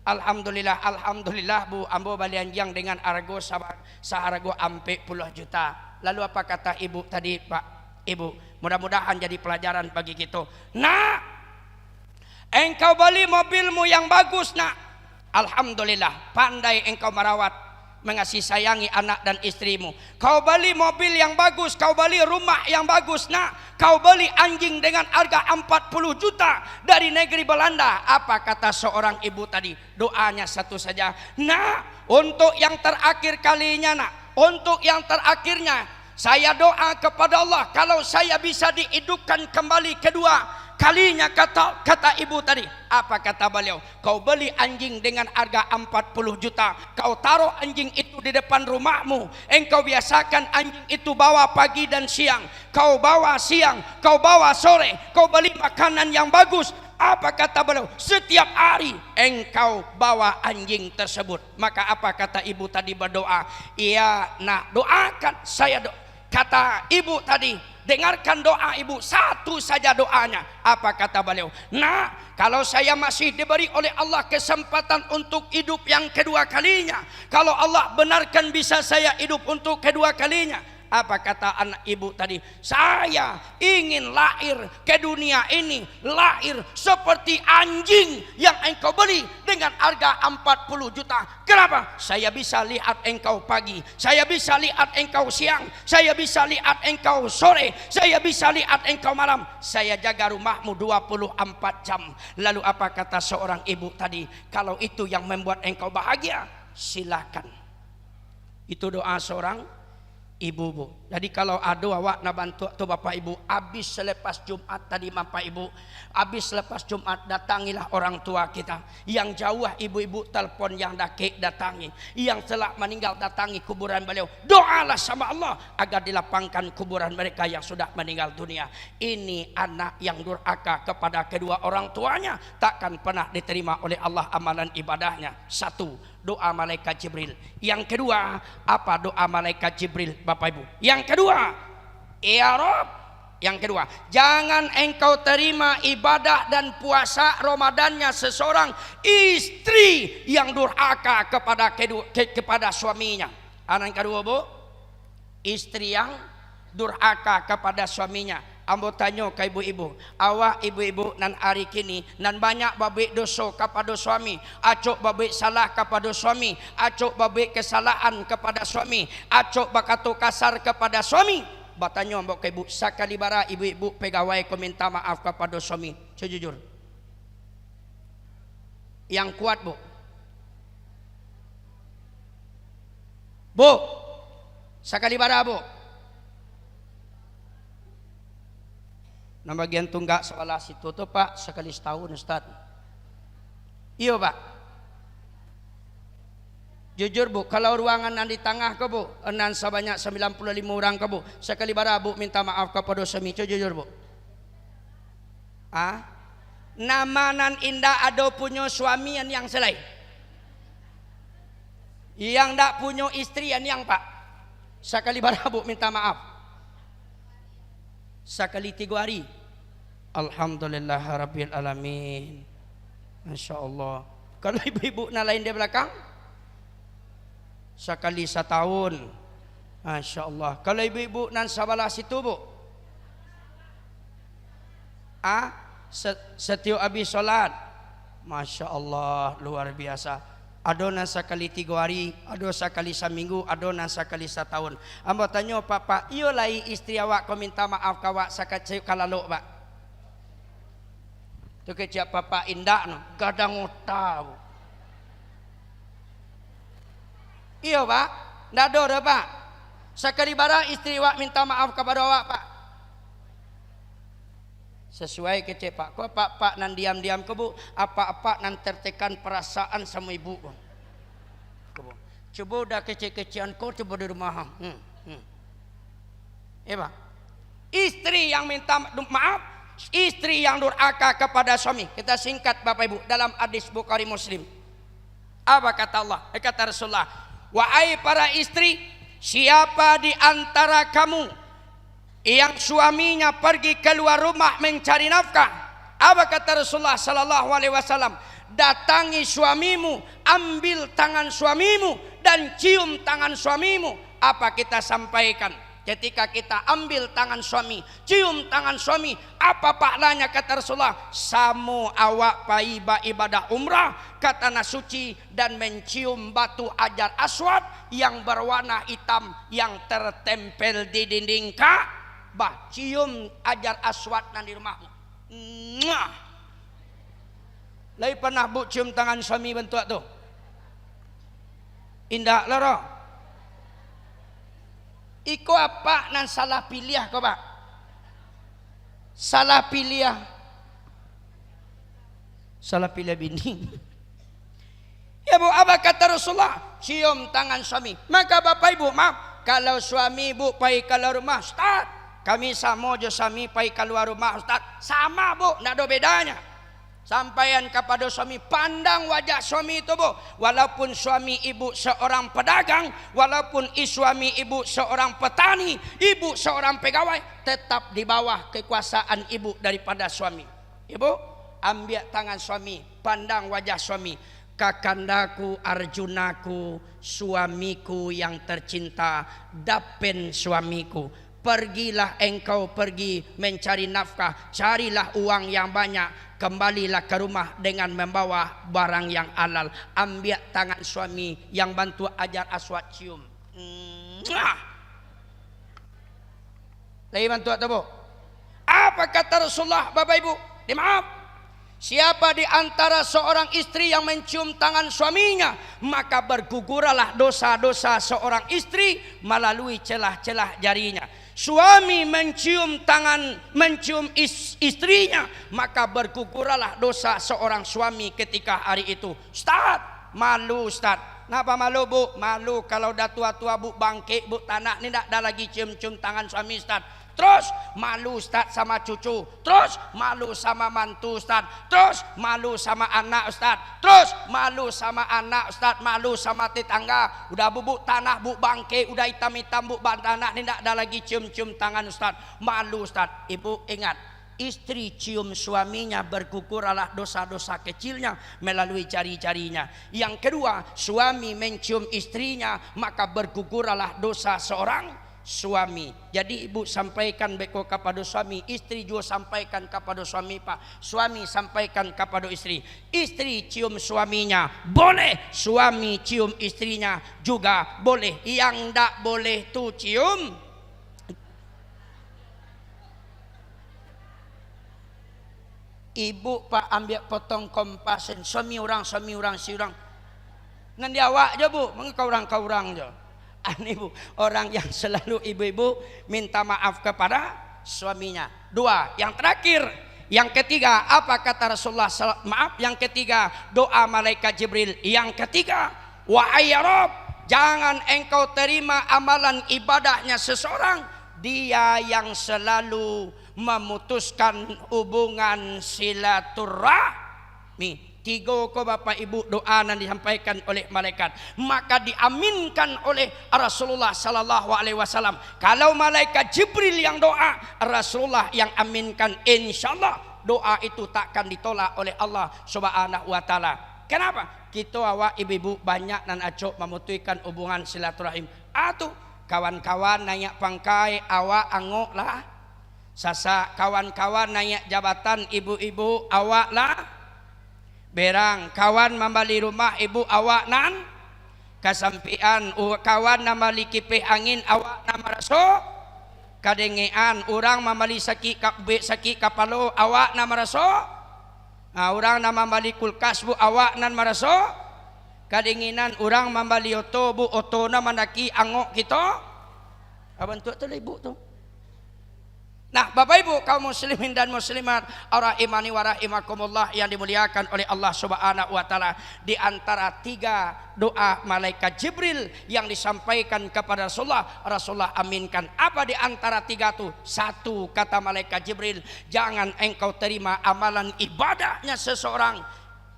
Alhamdulillah, alhamdulillah bu. Ambo beli anjing dengan harga seharga 40 juta. Lalu apa kata ibu tadi pak? Ibu, mudah-mudahan jadi pelajaran bagi kita. Nak, engkau beli mobilmu yang bagus nak. Alhamdulillah, pandai engkau merawat, mengasihi sayangi anak dan istrimu. Kau beli mobil yang bagus, kau beli rumah yang bagus nak. Kau beli anjing dengan harga 40 juta dari negeri Belanda. Apa kata seorang ibu tadi? Doanya satu saja. Nak, untuk yang terakhir kalinya nak, untuk yang terakhirnya, saya doa kepada Allah kalau saya bisa dihidupkan kembali kedua kalinya. Kata ibu tadi. Apa kata beliau? Kau beli anjing dengan harga 40 juta. Kau taruh anjing itu di depan rumahmu. Engkau biasakan anjing itu bawa pagi dan siang. Kau bawa siang, kau bawa sore. Kau beli makanan yang bagus. Apa kata beliau? Setiap hari engkau bawa anjing tersebut. Maka apa kata ibu tadi berdoa? Iya nak, doakan saya Kata ibu tadi, dengarkan doa ibu, satu saja doanya. Apa kata beliau? Nah, kalau saya masih diberi oleh Allah kesempatan untuk hidup yang kedua kalinya, kalau Allah benarkan bisa saya hidup untuk kedua kalinya, apa kata anak ibu tadi? Saya ingin lahir ke dunia ini, lahir seperti anjing yang engkau beli dengan harga 40 juta. Kenapa? Saya bisa lihat engkau pagi, saya bisa lihat engkau siang, saya bisa lihat engkau sore, saya bisa lihat engkau malam. Saya jaga rumahmu 24 jam. Lalu apa kata seorang ibu tadi? Kalau itu yang membuat engkau bahagia, silakan. Itu doa seorang ibu bu. Jadi kalau ada awak nak bantu tu bapak ibu, habis selepas Jumat tadi bapak ibu, habis selepas Jumat datangilah orang tua kita. Yang jauh ibu-ibu telepon, yang dakik datangi, yang telah meninggal datangi kuburan beliau. Doalah sama Allah agar dilapangkan kuburan mereka yang sudah meninggal dunia. Ini anak yang durhaka kepada kedua orang tuanya takkan pernah diterima oleh Allah amalan ibadahnya. Satu, doa malaikat Jibril. Yang kedua, apa doa malaikat Jibril bapak ibu? Yang kedua, ya Rob. Yang kedua, jangan engkau terima ibadah dan puasa Ramadannya seseorang istri yang durhaka kepada suaminya. Anak kedua bu, istri yang durhaka kepada suaminya. Ambo tanya ke ibu-ibu, awak ibu-ibu nan hari kini nan banyak babik dosa kepada suami, acok babik salah kepada suami, acok babik kesalahan kepada suami, acok bakatu kasar kepada suami. Batanya ambo ke ibu, sakali bara ibu-ibu pegawai kau minta maaf kepada suami. Sejujur. Yang kuat bu. Bu, sakali bara bu. Nah bagian tunggak sekolah situ tuh pak sekali setahun Ustaz. Iya pak. Jujur bu, kalau ruangan nan di tengah ke bu, nan sebanyak 95 orang ke bu, sekali bara bu minta maaf kepada suami. Jujur bu. Ah, nama nan indah ada punya suami yang selai. Yang tak punya istri yang pak. Sekali bara bu minta maaf. Sekali 3 hari. Alhamdulillah Rabbil Alamin. Masya Allah. Kalau ibu-ibu na lain di belakang, sekali 1 tahun. Masya Allah. Kalau ibu-ibu nan sebelah situ bu, setiap habis sholat, Masya Allah luar biasa. Ada nan sekali 3 hari, ada sekali seminggu, ada nan sekali 1 tahun. Ambo tanya papa, iyo lai istri awak kau minta maaf kawak sakit kalalok pak. Tu kecap papa indah no, gadang tahu. Iyo pak, ndak ada pak. Sekali bara istri awak minta maaf kepada awak pak. Sesuai kecep pak. Kau pak nan diam-diam ke bu, apa-apa nan tertekan perasaan sama ibu. Coba dah kecil-kecilan kau coba di rumah. Pak. Istri yang minta maaf, istri yang durhaka kepada suami. Kita singkat Bapak Ibu dalam hadis Bukhari Muslim. Apa kata Allah? Kata Rasulullah, wahai para istri, siapa di antara kamu yang suaminya pergi keluar rumah mencari nafkah? Apa kata Rasulullah sallallahu alaihi wasallam? Datangi suamimu, ambil tangan suamimu dan cium tangan suamimu. Apa kita sampaikan? Ketika kita ambil tangan suami, cium tangan suami, apa pahalanya kata Rasulullah? Samu awak paiba ibadah umrah, kata nasuci, dan mencium batu Hajar Aswad yang berwarna hitam yang tertempel di dinding Ka'bah. Cium Hajar Aswad di rumahmu. Lagi pernah bu cium tangan suami bentuk tu? Indah loro. Iko apa nan salah pilih kau pak? Salah pilih. Salah pilih bini. Ya bu, apa kata Rasulullah? Cium tangan suami. Maka bapak ibu maaf, kalau suami ibu pergi keluar rumah, Ustaz, kami sama je suami pergi keluar rumah, Ustaz. Sama bu, tidak ada bedanya. Sampaian kepada suami, pandang wajah suami itu bu, walaupun suami ibu seorang pedagang, walaupun suami ibu seorang petani, ibu seorang pegawai, tetap di bawah kekuasaan ibu daripada suami. Ibu ambil tangan suami, pandang wajah suami. Kakandaku, Arjunaku, suamiku yang tercinta, dapen suamiku, pergilah engkau pergi mencari nafkah, carilah uang yang banyak, kembalilah ke rumah dengan membawa barang yang halal. Ambil tangan suami yang bantu Hajar Aswad, cium. Lagi bantu atau bu? Apa kata Rasulullah Bapak Ibu? Dimaaf, siapa di antara seorang istri yang mencium tangan suaminya, maka berguguralah dosa-dosa seorang istri melalui celah-celah jarinya. Suami mencium istrinya, maka berguguralah dosa seorang suami ketika hari itu. Ustaz, malu Ustaz. Kenapa malu bu? Malu kalau dah tua-tua bu bangkit bu tanah ni tak ada lagi cium-cium tangan suami Ustaz. Terus malu Ustaz sama cucu, terus malu sama mantu Ustaz, terus malu sama anak Ustaz, terus malu sama anak Ustaz, malu sama tetangga. Udah bubuk tanah bu bangke, udah hitam-hitam bu tanah, ni tak ada lagi cium-cium tangan Ustaz. Malu Ustaz. Ibu ingat, istri cium suaminya berguguralah dosa-dosa kecilnya melalui jari-jarinya. Yang kedua, suami mencium istrinya, maka berguguralah dosa seorang suami. Jadi ibu sampaikan beko kepada suami, istri juga sampaikan kepada suami pak, suami sampaikan kepada istri. Istri cium suaminya boleh, suami cium istrinya juga boleh. Yang tak boleh tu cium ibu pak, ambil potong kompasen suami orang si orang. Nanti awak je bu, mengkau orang je. Ini bu, orang yang selalu ibu-ibu minta maaf kepada suaminya. Dua, yang terakhir, yang ketiga, apa kata Rasulullah? Maaf, yang ketiga, doa malaikat Jibril. Yang ketiga, wahai ya Rabb, jangan engkau terima amalan ibadahnya seseorang, dia yang selalu memutuskan hubungan silaturahmi. Tiga ko bapak ibu doa yang disampaikan oleh malaikat, maka diaminkan oleh Rasulullah sallallahu alaihi wasallam. Kalau malaikat Jibril yang doa, Rasulullah yang aminkan, insyaallah doa itu takkan ditolak oleh Allah Subhanahu wa taala. Kenapa? Kita awak ibu-ibu banyak nan acok memutuskan hubungan silaturahim. Atuh kawan-kawan naik pangkai awak angok lah. Sasa kawan-kawan naik jabatan ibu-ibu awak lah. Berang kawan membali rumah ibu awak nan kasampian, kawan membali kipih angin awak nan meraso kadengean, orang membali sakit kapalo awak nan meraso, orang nan membali kulkas bu awak nan meraso kadinginan, orang membali oto bu oto na manaki angok kita. Abang tu ibu tu Nah, Bapak Ibu kaum muslimin dan muslimat, orang imani wa rahimakumullah yang dimuliakan oleh Allah Subhanahu wa taala, di antara 3 doa malaikat Jibril yang disampaikan kepada Rasulullah aminkan. Apa di antara 3 itu? 1, kata malaikat Jibril, jangan engkau terima amalan ibadahnya seseorang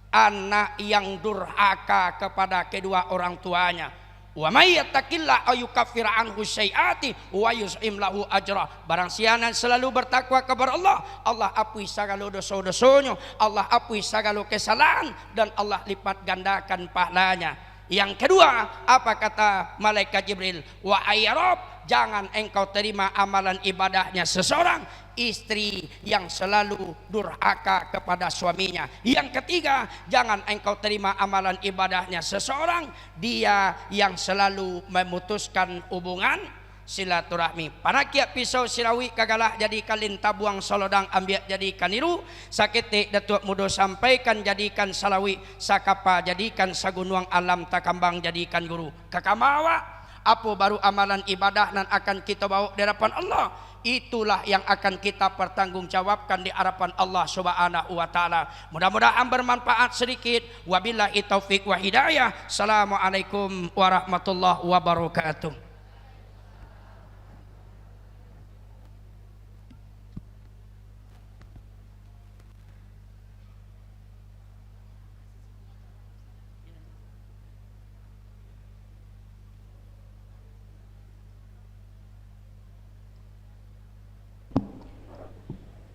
anak yang durhaka kepada kedua orang tuanya. Wa may yattaqillah ayukaffir anhu sayyiati wa yus'im lahu ajra. Barang siapa selalu bertakwa kepada Allah, Allah ampuni segala dosa-dosanya, Allah ampuni segala kesalahan, dan Allah lipat gandakan pahalanya. Yang kedua, apa kata malaikat Jibril? Wa ayyarab, jangan engkau terima amalan ibadahnya seseorang istri yang selalu durhaka kepada suaminya. Yang ketiga, jangan engkau terima amalan ibadahnya seseorang dia yang selalu memutuskan hubungan silaturahmi. Panakiak pisau sirawi kagalah jadikan lintah buang solodang ambiak jadikan niru sakete datuk mudo sampaikan jadikan salawi sakapa jadikan sagunuang alam takambang jadikan guru kakamawa. Apa baru amalan ibadah dan akan kita bawa di hadapan Allah, itulah yang akan kita pertanggungjawabkan di hadapan Allah Subhanahu wa taala. Mudah-mudahan bermanfaat sedikit. Wabillahi taufik wa hidayah. Assalamualaikum warahmatullahi wabarakatuh.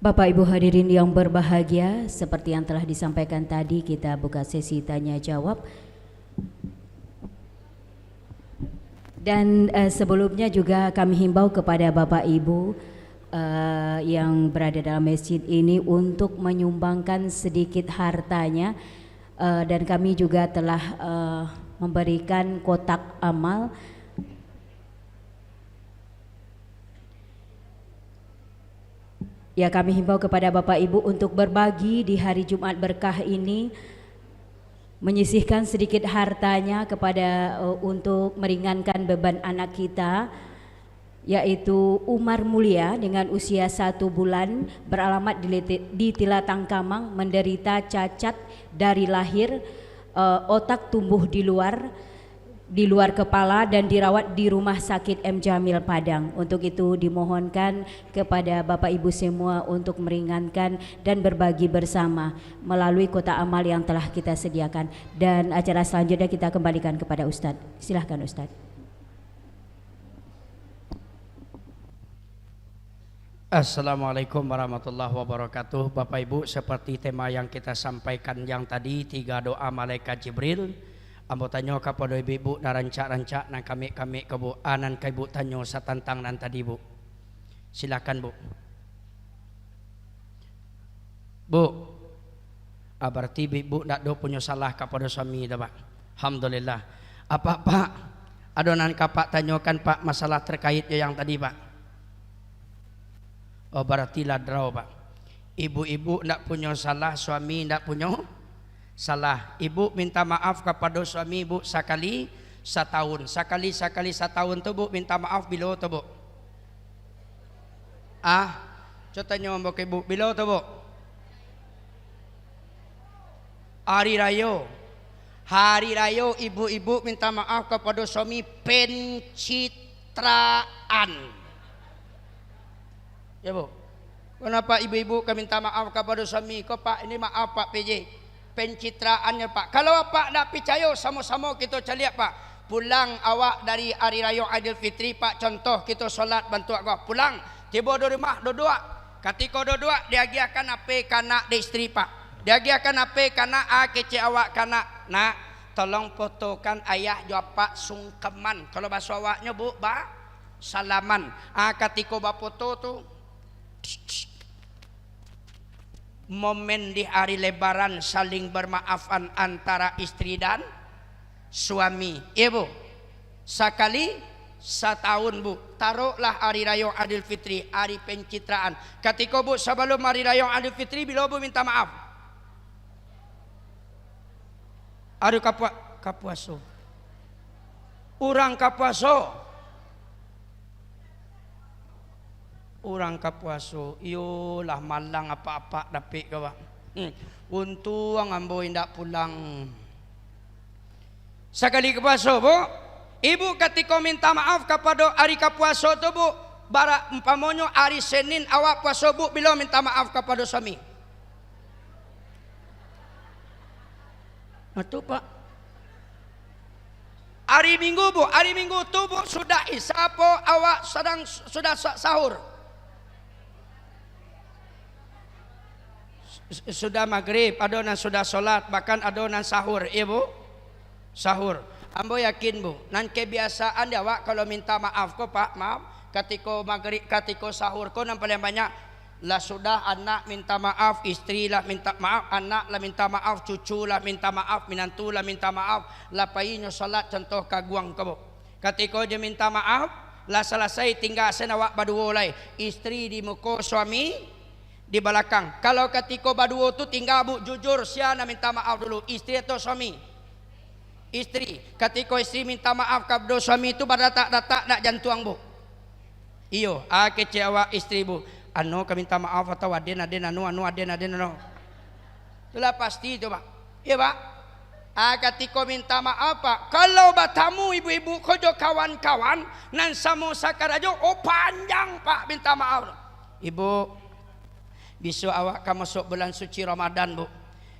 Bapak Ibu hadirin yang berbahagia, seperti yang telah disampaikan tadi, kita buka sesi tanya jawab. Dan sebelumnya juga kami himbau kepada Bapak Ibu yang berada dalam masjid ini untuk menyumbangkan sedikit hartanya, dan kami juga telah memberikan kotak amal. Ya, kami himbau kepada Bapak Ibu untuk berbagi di hari Jumat berkah ini, menyisihkan sedikit hartanya kepada untuk meringankan beban anak kita, yaitu Umar Mulia dengan usia 1 bulan, beralamat di Tilatang Kamang, menderita cacat dari lahir, otak tumbuh di luar kepala dan dirawat di Rumah Sakit M. Jamil Padang. Untuk itu dimohonkan kepada Bapak Ibu semua untuk meringankan dan berbagi bersama melalui kotak amal yang telah kita sediakan. Dan acara selanjutnya kita kembalikan kepada Ustadz. Silahkan Ustadz. Assalamualaikum warahmatullahi wabarakatuh. Bapak Ibu, seperti tema yang kita sampaikan yang tadi, 3 doa malaikat Jibril. Ambo tanyo kepada ibu na rancak-rancak na kami kebu anan kay bu tanyo sa tantang nan tadi bu. Silakan bu. Bu, berarti ibu nak do punya salah kepada suami dah pak. Alhamdulillah. Apa pak? Adonan kapak tanyakan pak masalah terkait yang tadi pak. Oh berarti ladrau pak. Ibu-ibu nak punya salah, suami nak punya salah. Ibu minta maaf kepada suami ibu sekali setahun. Sekali setahun tu bu minta maaf bila tu bu? Contohnya mbak ibu bila tu bu? Hari raya. Hari raya ibu-ibu minta maaf kepada suami pencitraan. Ya bu. Kenapa ibu-ibu kami minta maaf kepada suami? Kau pak ini maaf pak PJ. Pencitraannya pak. Kalau pak nak percaya sama-sama kita caliak pak. Pulang awak dari hari raya Aidil Fitri pak, contoh kita solat bantu aku. Pulang tiba di rumah dua-dua. Ketika dua-dua dia akan apa kanak di isteri pak. Dia akan apa kanak kece awak kanak. Nak tolong fotokan ayah jawab pak sungkeman. Kalau bahasa awaknya bu salaman. Ketika ba foto tu momen di hari lebaran saling bermaafan antara istri dan suami. Ibu, sekali setahun bu, taruhlah hari raya Idul Fitri, hari pencitraan. Ketika bu sebelum hari raya Idul Fitri, bila bu minta maaf? Aduh kapuaso. Orang kapuaso. Orang kapuaso, iyolah malang apa-apa dapik kawa. Untung ambo indak pulang. Sekali kapuaso, Bu, ibu ketika minta maaf kepada hari kapuaso tu, Bu, bara umpamonyo hari Senin awak puasa, Bu, bila minta maaf kepada suami. Itu Pak. Hari Minggu, Bu, hari Minggu tu, Bu, sudah isya po awak sudah sahur. Sudah maghrib, adonan sudah solat, bahkan adonan sahur, ya Bu, sahur. Ambo yakin, Bu, nan kebiasaan dia awak kalau minta maaf ko, Pak, maaf, ketika maghrib, ketika sahur ko, nan paling banyak lah sudah anak minta maaf, istri lah minta maaf, anak lah minta maaf, cucu lah minta maaf, minantu lah minta maaf, lah painyo salat contoh kaguang ko, Bu. Ketika dia minta maaf, lah selesai tinggal senawak baduo lay, istri di muka, suami di belakang. Kalau ketika baduo tu tinggal, Bu, jujur siapa nak minta maaf dulu, istri atau suami? Istri. Ketika istri minta maaf kepada suami tu badatak-datak nak jantuang, Bu. Iyo, kece awak istri, Bu. Anu kami minta maaf atau aden anu. Itulah pasti itu, Pak. Iya, Pak. Ketika minta maaf, Pak. Kalau batamu ibu-ibu kojo kawan-kawan nan samo sakarajo, panjang, Pak, minta maaf. Ibu, besok awak kamu masuk bulan suci Ramadan, Bu.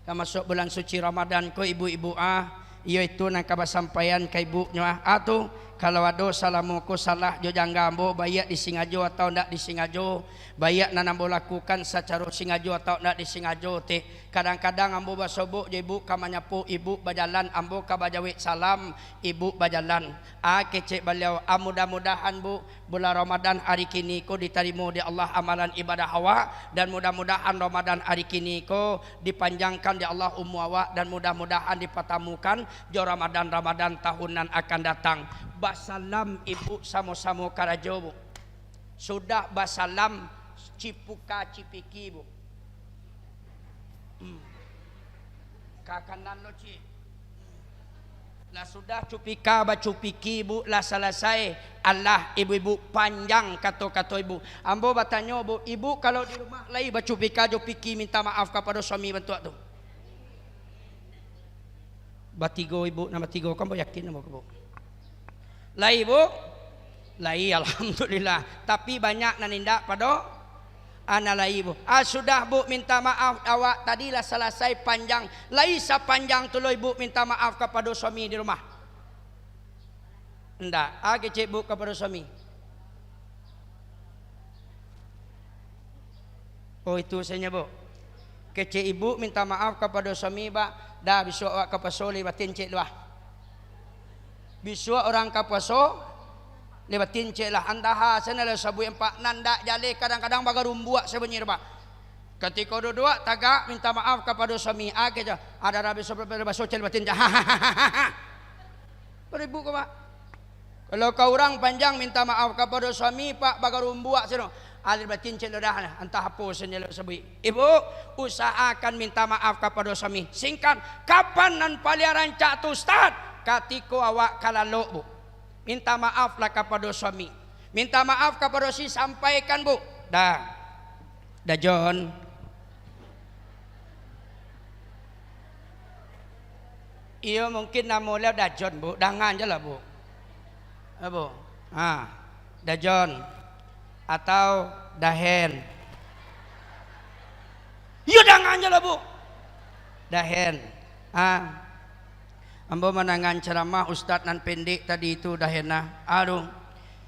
Kamu masuk bulan suci Ramadan ko ibu-ibu itu nak kabar sampaian ke ibu nyo tu kalau ada salamu ko salah jo janggambo bayak disingajo atau ndak disingajo, bayak nanambo lakukan secara singajo atau ndak disingajo te. Kadang-kadang ambo basobok jo ibu kamanyapu ibu bajalan, ambo kabajawi salam ibu bajalan. Kecek beliau, mudah-mudahan, Bu, bulan Ramadan hari kini ko diterima di Allah amalan ibadah awak, dan mudah-mudahan Ramadan hari kini ko dipanjangkan di Allah awak, dan mudah-mudahan dipertemukan jo Ramadan tahunan akan datang. Basalam ibu samo-samo karajo, Bu. Sudah basalam cipuka cipiki, Bu. Kakanan lo ci. Lah sudah cupika bacupiki, Bu, lah selesai. Allah ibu-ibu panjang kata-kata ibu. Ambo bertanya, Bu, ibu kalau di rumah lagi bacupika jupiki minta maaf kepada suami bantu tu. Batigo ibu, nama tigo kamu yakin nama Bu? Lai, Bu? Lai, alhamdulillah. Tapi banyak nanindak pada anak lai, Bu. Sudah, Bu, minta maaf awak tadilah selesai panjang. Lai sepanjang tu ibu minta maaf kepada suami di rumah. Enggak, kecik, Bu, kepada suami. Oh, itu saja, Bu. Kecik ibu minta maaf kepada suami, Pak. Dah besok awak ke pasal lewatin cik luah. Besok orang ke pasal lewatin cik lah. Andaha sana lah sabu empat nanda jale kadang-kadang baga rumbuak sebenarnya, Pak. Ketika dua-dua tagak minta maaf kepada suami, keja ada rabi sebelum besok cik lewatin cik. Beribu ke, Pak. Kalau kau orang panjang minta maaf kepada suami, Pak, baga rumbuak sana. Alir batin cik dah entah apa senjata sebui. Ibu usahakan minta maaf kepada suami. Singkat, kapan nan paling rancak tu Ustaz? Ketika awak kalalok, Bu. Minta maaflah kepada suami. Minta maaf kepada si sampaikan, Bu. Dah John. Iya mungkin nama dia dah John, Bu. Dangan je lah, Bu. Bu. Dah John. Atau dahen. Ya dangan je lah, Bu. Dahen. Ambo menangan ceramah Ustaz nan pendek tadi itu dahena. Aduh.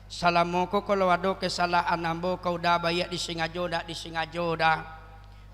Salamuku kalau ada kesalahan ambo kau dah bayak disengajo dak disengajo dah.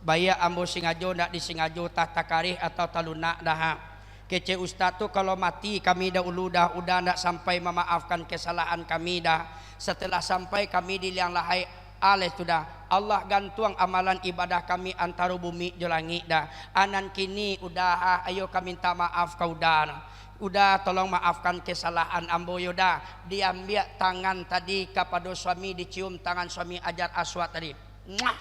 Bayak ambo sengajo dak disengajo tak takarih atau talunak dah. Kece Ustaz tu kalau mati kami dahulu dah udah ndak sampai memaafkan kesalahan kami dah. Setelah sampai kami di liang lahai alih sudah Allah gantung amalan ibadah kami antara bumi dan langit dah. Anan kini udah ayo kami minta maaf kau dah. Udah tolong maafkan kesalahan ambo yoda. Diambil tangan tadi kepada suami, dicium tangan suami ajar aswat tadi. Muah.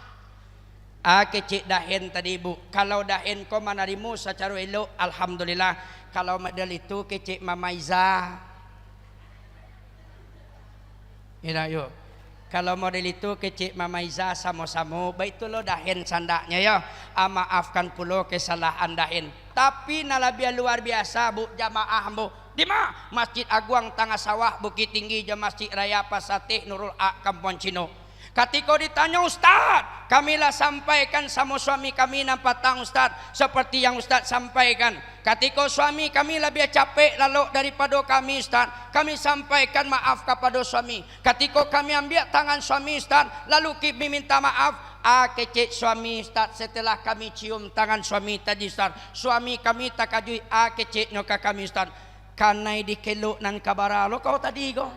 Kecik dahen tadi, Bu. Kalau dahen kau menarimu secara elok, alhamdulillah. Kalau model itu kecik Mama Iza. Ina yuk. Kalau model itu kecik Mama Iza sama-sama baik tu lo dahin sandaknya ya. Maafkan pulo kesalahan dahin. Tapi nalabia luar biasa bu jamaah bu. Di mana? Masjid Agung Tengah Sawah Bukit Tinggi je Masjid Raya Pasatih Nurul A Kampung Cino. Ketika ditanya Ustaz, kamilah sampaikan sama suami kami nampak tang Ustaz seperti yang Ustaz sampaikan. Ketika suami kami lebih capek lalu daripada kami Ustaz, kami sampaikan maaf kepada suami. Ketika kami ambil tangan suami Ustaz, lalu kami minta maaf. Kecik suami Ustaz setelah kami cium tangan suami tadi Ustaz. Suami kami tak kajui kecik nyoka kami Ustaz. Kanai dikeluk nan kabara lo kau tadi kau.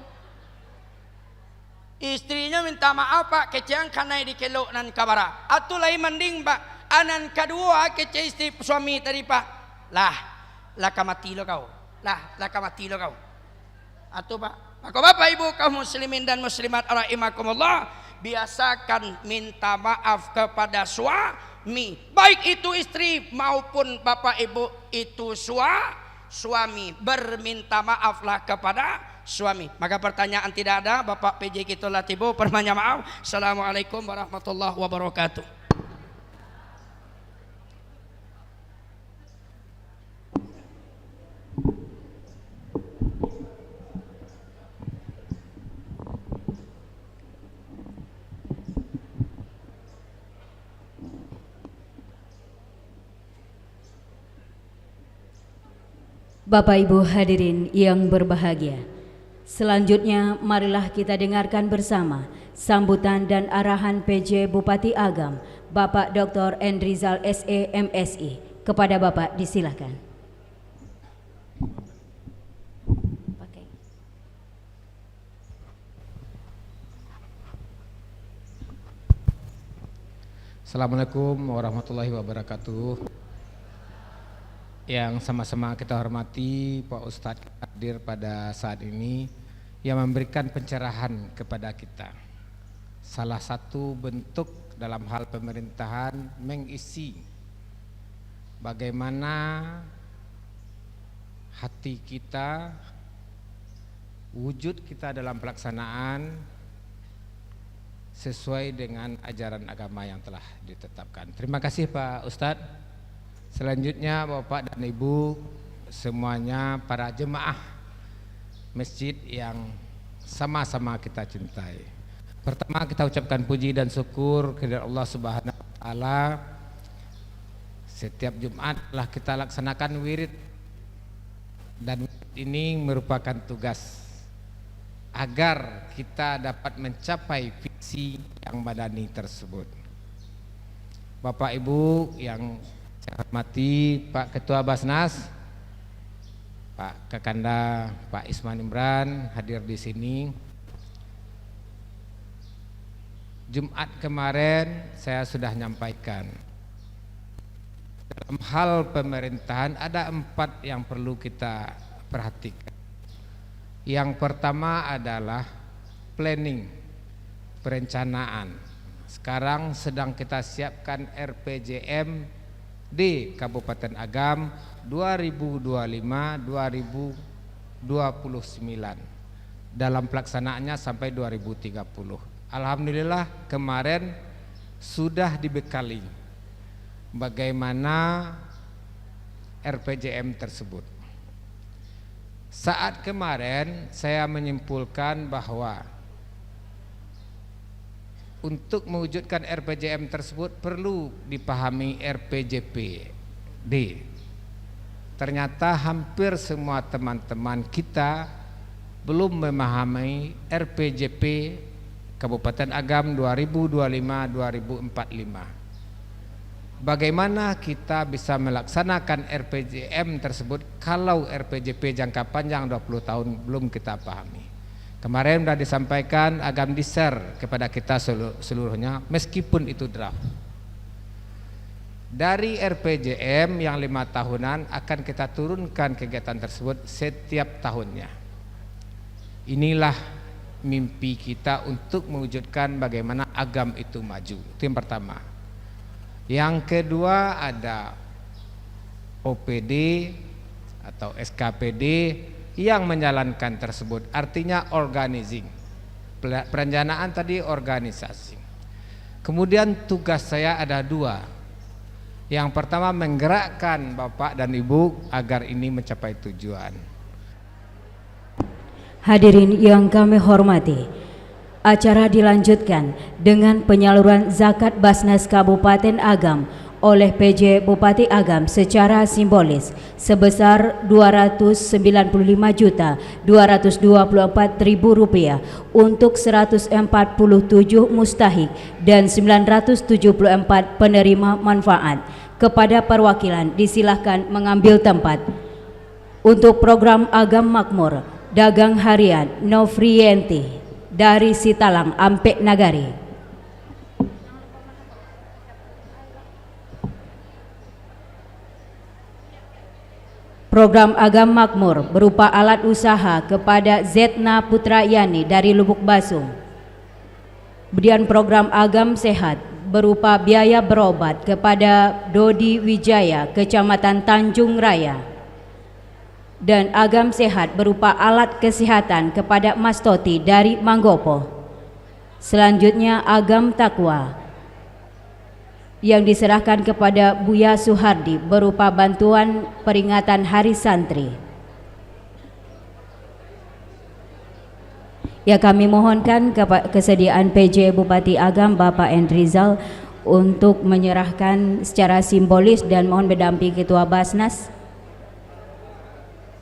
Istrinya minta maaf pak kecik kanai dikeluk nan kabara. Atu lain mending pak. Anan kedua kecik istri suami tadi pak. Lah kamati lo kau. Lah kamati lo kau. Atu pak. Maka bapak ibu kaum muslimin dan muslimat rahimakumullah, biasakan minta maaf kepada suami, baik itu istri maupun bapak ibu itu suami, berminta maaflah kepada suami. Maka pertanyaan tidak ada, Bapak PJ kita Latibo perbanyak maaf. Assalamualaikum warahmatullahi wabarakatuh. Bapak Ibu hadirin yang berbahagia, selanjutnya marilah kita dengarkan bersama sambutan dan arahan PJ Bupati Agam Bapak Dr. Endrizal SE MSI. Kepada Bapak disilahkan. Assalamualaikum warahmatullahi wabarakatuh. Yang sama-sama kita hormati Pak Ustadz hadir pada saat ini yang memberikan pencerahan kepada kita. Salah satu bentuk dalam hal pemerintahan mengisi bagaimana hati kita, wujud kita dalam pelaksanaan sesuai dengan ajaran agama yang telah ditetapkan. Terima kasih Pak Ustadz. Selanjutnya Bapak dan Ibu semuanya, para jemaah masjid yang sama-sama kita cintai. Pertama kita ucapkan puji dan syukur kepada Allah Subhanahu wa taala. Setiap Jumat telah kita laksanakan wirid, dan ini merupakan tugas agar kita dapat mencapai visi yang madani tersebut. Bapak Ibu yang saya hormati, Pak Ketua Basnas, Pak Kakanda, Pak Isman Imran hadir di sini. Jumat kemarin saya sudah menyampaikan dalam hal pemerintahan ada 4 yang perlu kita perhatikan. Yang pertama adalah planning, perencanaan. Sekarang sedang kita siapkan RPJM di Kabupaten Agam 2025-2029 dalam pelaksanaannya sampai 2030. Alhamdulillah kemarin sudah dibekali bagaimana RPJM tersebut. Saat kemarin saya menyimpulkan bahwa untuk mewujudkan RPJM tersebut perlu dipahami RPJPD. Ternyata hampir semua teman-teman kita belum memahami RPJP Kabupaten Agam 2025-2045. Bagaimana kita bisa melaksanakan RPJM tersebut kalau RPJP jangka panjang 20 tahun belum kita pahami. Kemarin sudah disampaikan, Agam di-share kepada kita seluruhnya, meskipun itu draft. Dari RPJM yang 5 tahunan akan kita turunkan kegiatan tersebut setiap tahunnya. Inilah mimpi kita untuk mewujudkan bagaimana Agam itu maju. Itu yang pertama. Yang kedua ada OPD atau SKPD yang menjalankan tersebut, artinya organizing, perencanaan tadi organisasi. Kemudian tugas saya ada 2. Yang pertama menggerakkan Bapak dan Ibu agar ini mencapai tujuan. Hadirin yang kami hormati, acara dilanjutkan dengan penyaluran zakat Basnas Kabupaten Agam oleh PJ Bupati Agam secara simbolis sebesar Rp295.224.000 untuk 147 mustahik dan 974 penerima manfaat. Kepada perwakilan disilahkan mengambil tempat. Untuk program Agam Makmur, dagang harian Novrienti dari Sitalang Ampek Nagari. Program Agam Makmur berupa alat usaha kepada Zetna Putra Yani dari Lubuk Basung. Kemudian program Agam Sehat berupa biaya berobat kepada Dodi Wijaya, Kecamatan Tanjung Raya. Dan Agam Sehat berupa alat kesehatan kepada Mas Toti dari Manggopo. Selanjutnya Agam Takwa yang diserahkan kepada Buya Suhardi berupa bantuan peringatan Hari Santri. Ya, kami mohonkan kesediaan PJ Bupati Agam Bapak Endrizal untuk menyerahkan secara simbolis dan mohon berdamping Ketua Basnas.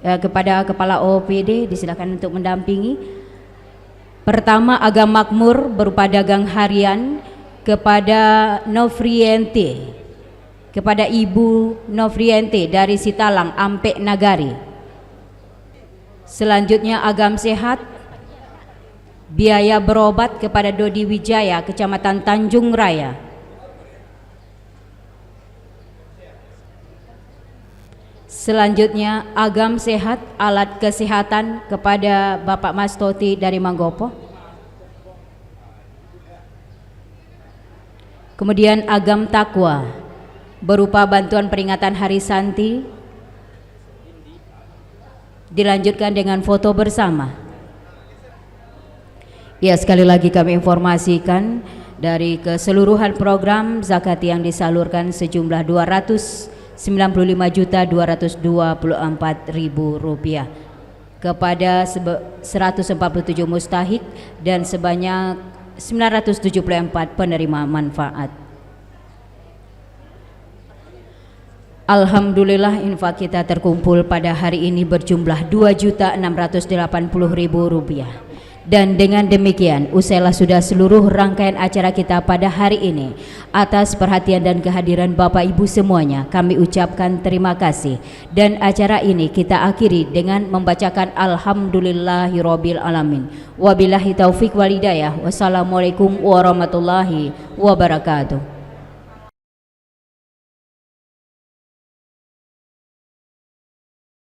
Ya, kepada Kepala OPD disilakan untuk mendampingi. Pertama, Agam Makmur berupa dagang harian kepada Novrienti, kepada Ibu Novrienti dari Sitalang Ampek Nagari. Selanjutnya Agam Sehat, biaya berobat kepada Dodi Wijaya, Kecamatan Tanjung Raya. Selanjutnya Agam Sehat, alat kesehatan kepada Bapak Mas Toti dari Manggopo. Kemudian Agam Takwa berupa bantuan peringatan Hari Santi, dilanjutkan dengan foto bersama. Ya, sekali lagi kami informasikan dari keseluruhan program zakat yang disalurkan sejumlah Rp295.224.000 kepada 147 mustahik dan sebanyak 974 penerima manfaat. Alhamdulillah, infak kita terkumpul pada hari ini berjumlah Rp2.680.000. Dan dengan demikian usailah sudah seluruh rangkaian acara kita pada hari ini. Atas perhatian dan kehadiran Bapak Ibu semuanya kami ucapkan terima kasih. Dan acara ini kita akhiri dengan membacakan Alhamdulillahirabbil alamin. Wabillahi taufik wal hidayah. Wassalamualaikum warahmatullahi wabarakatuh.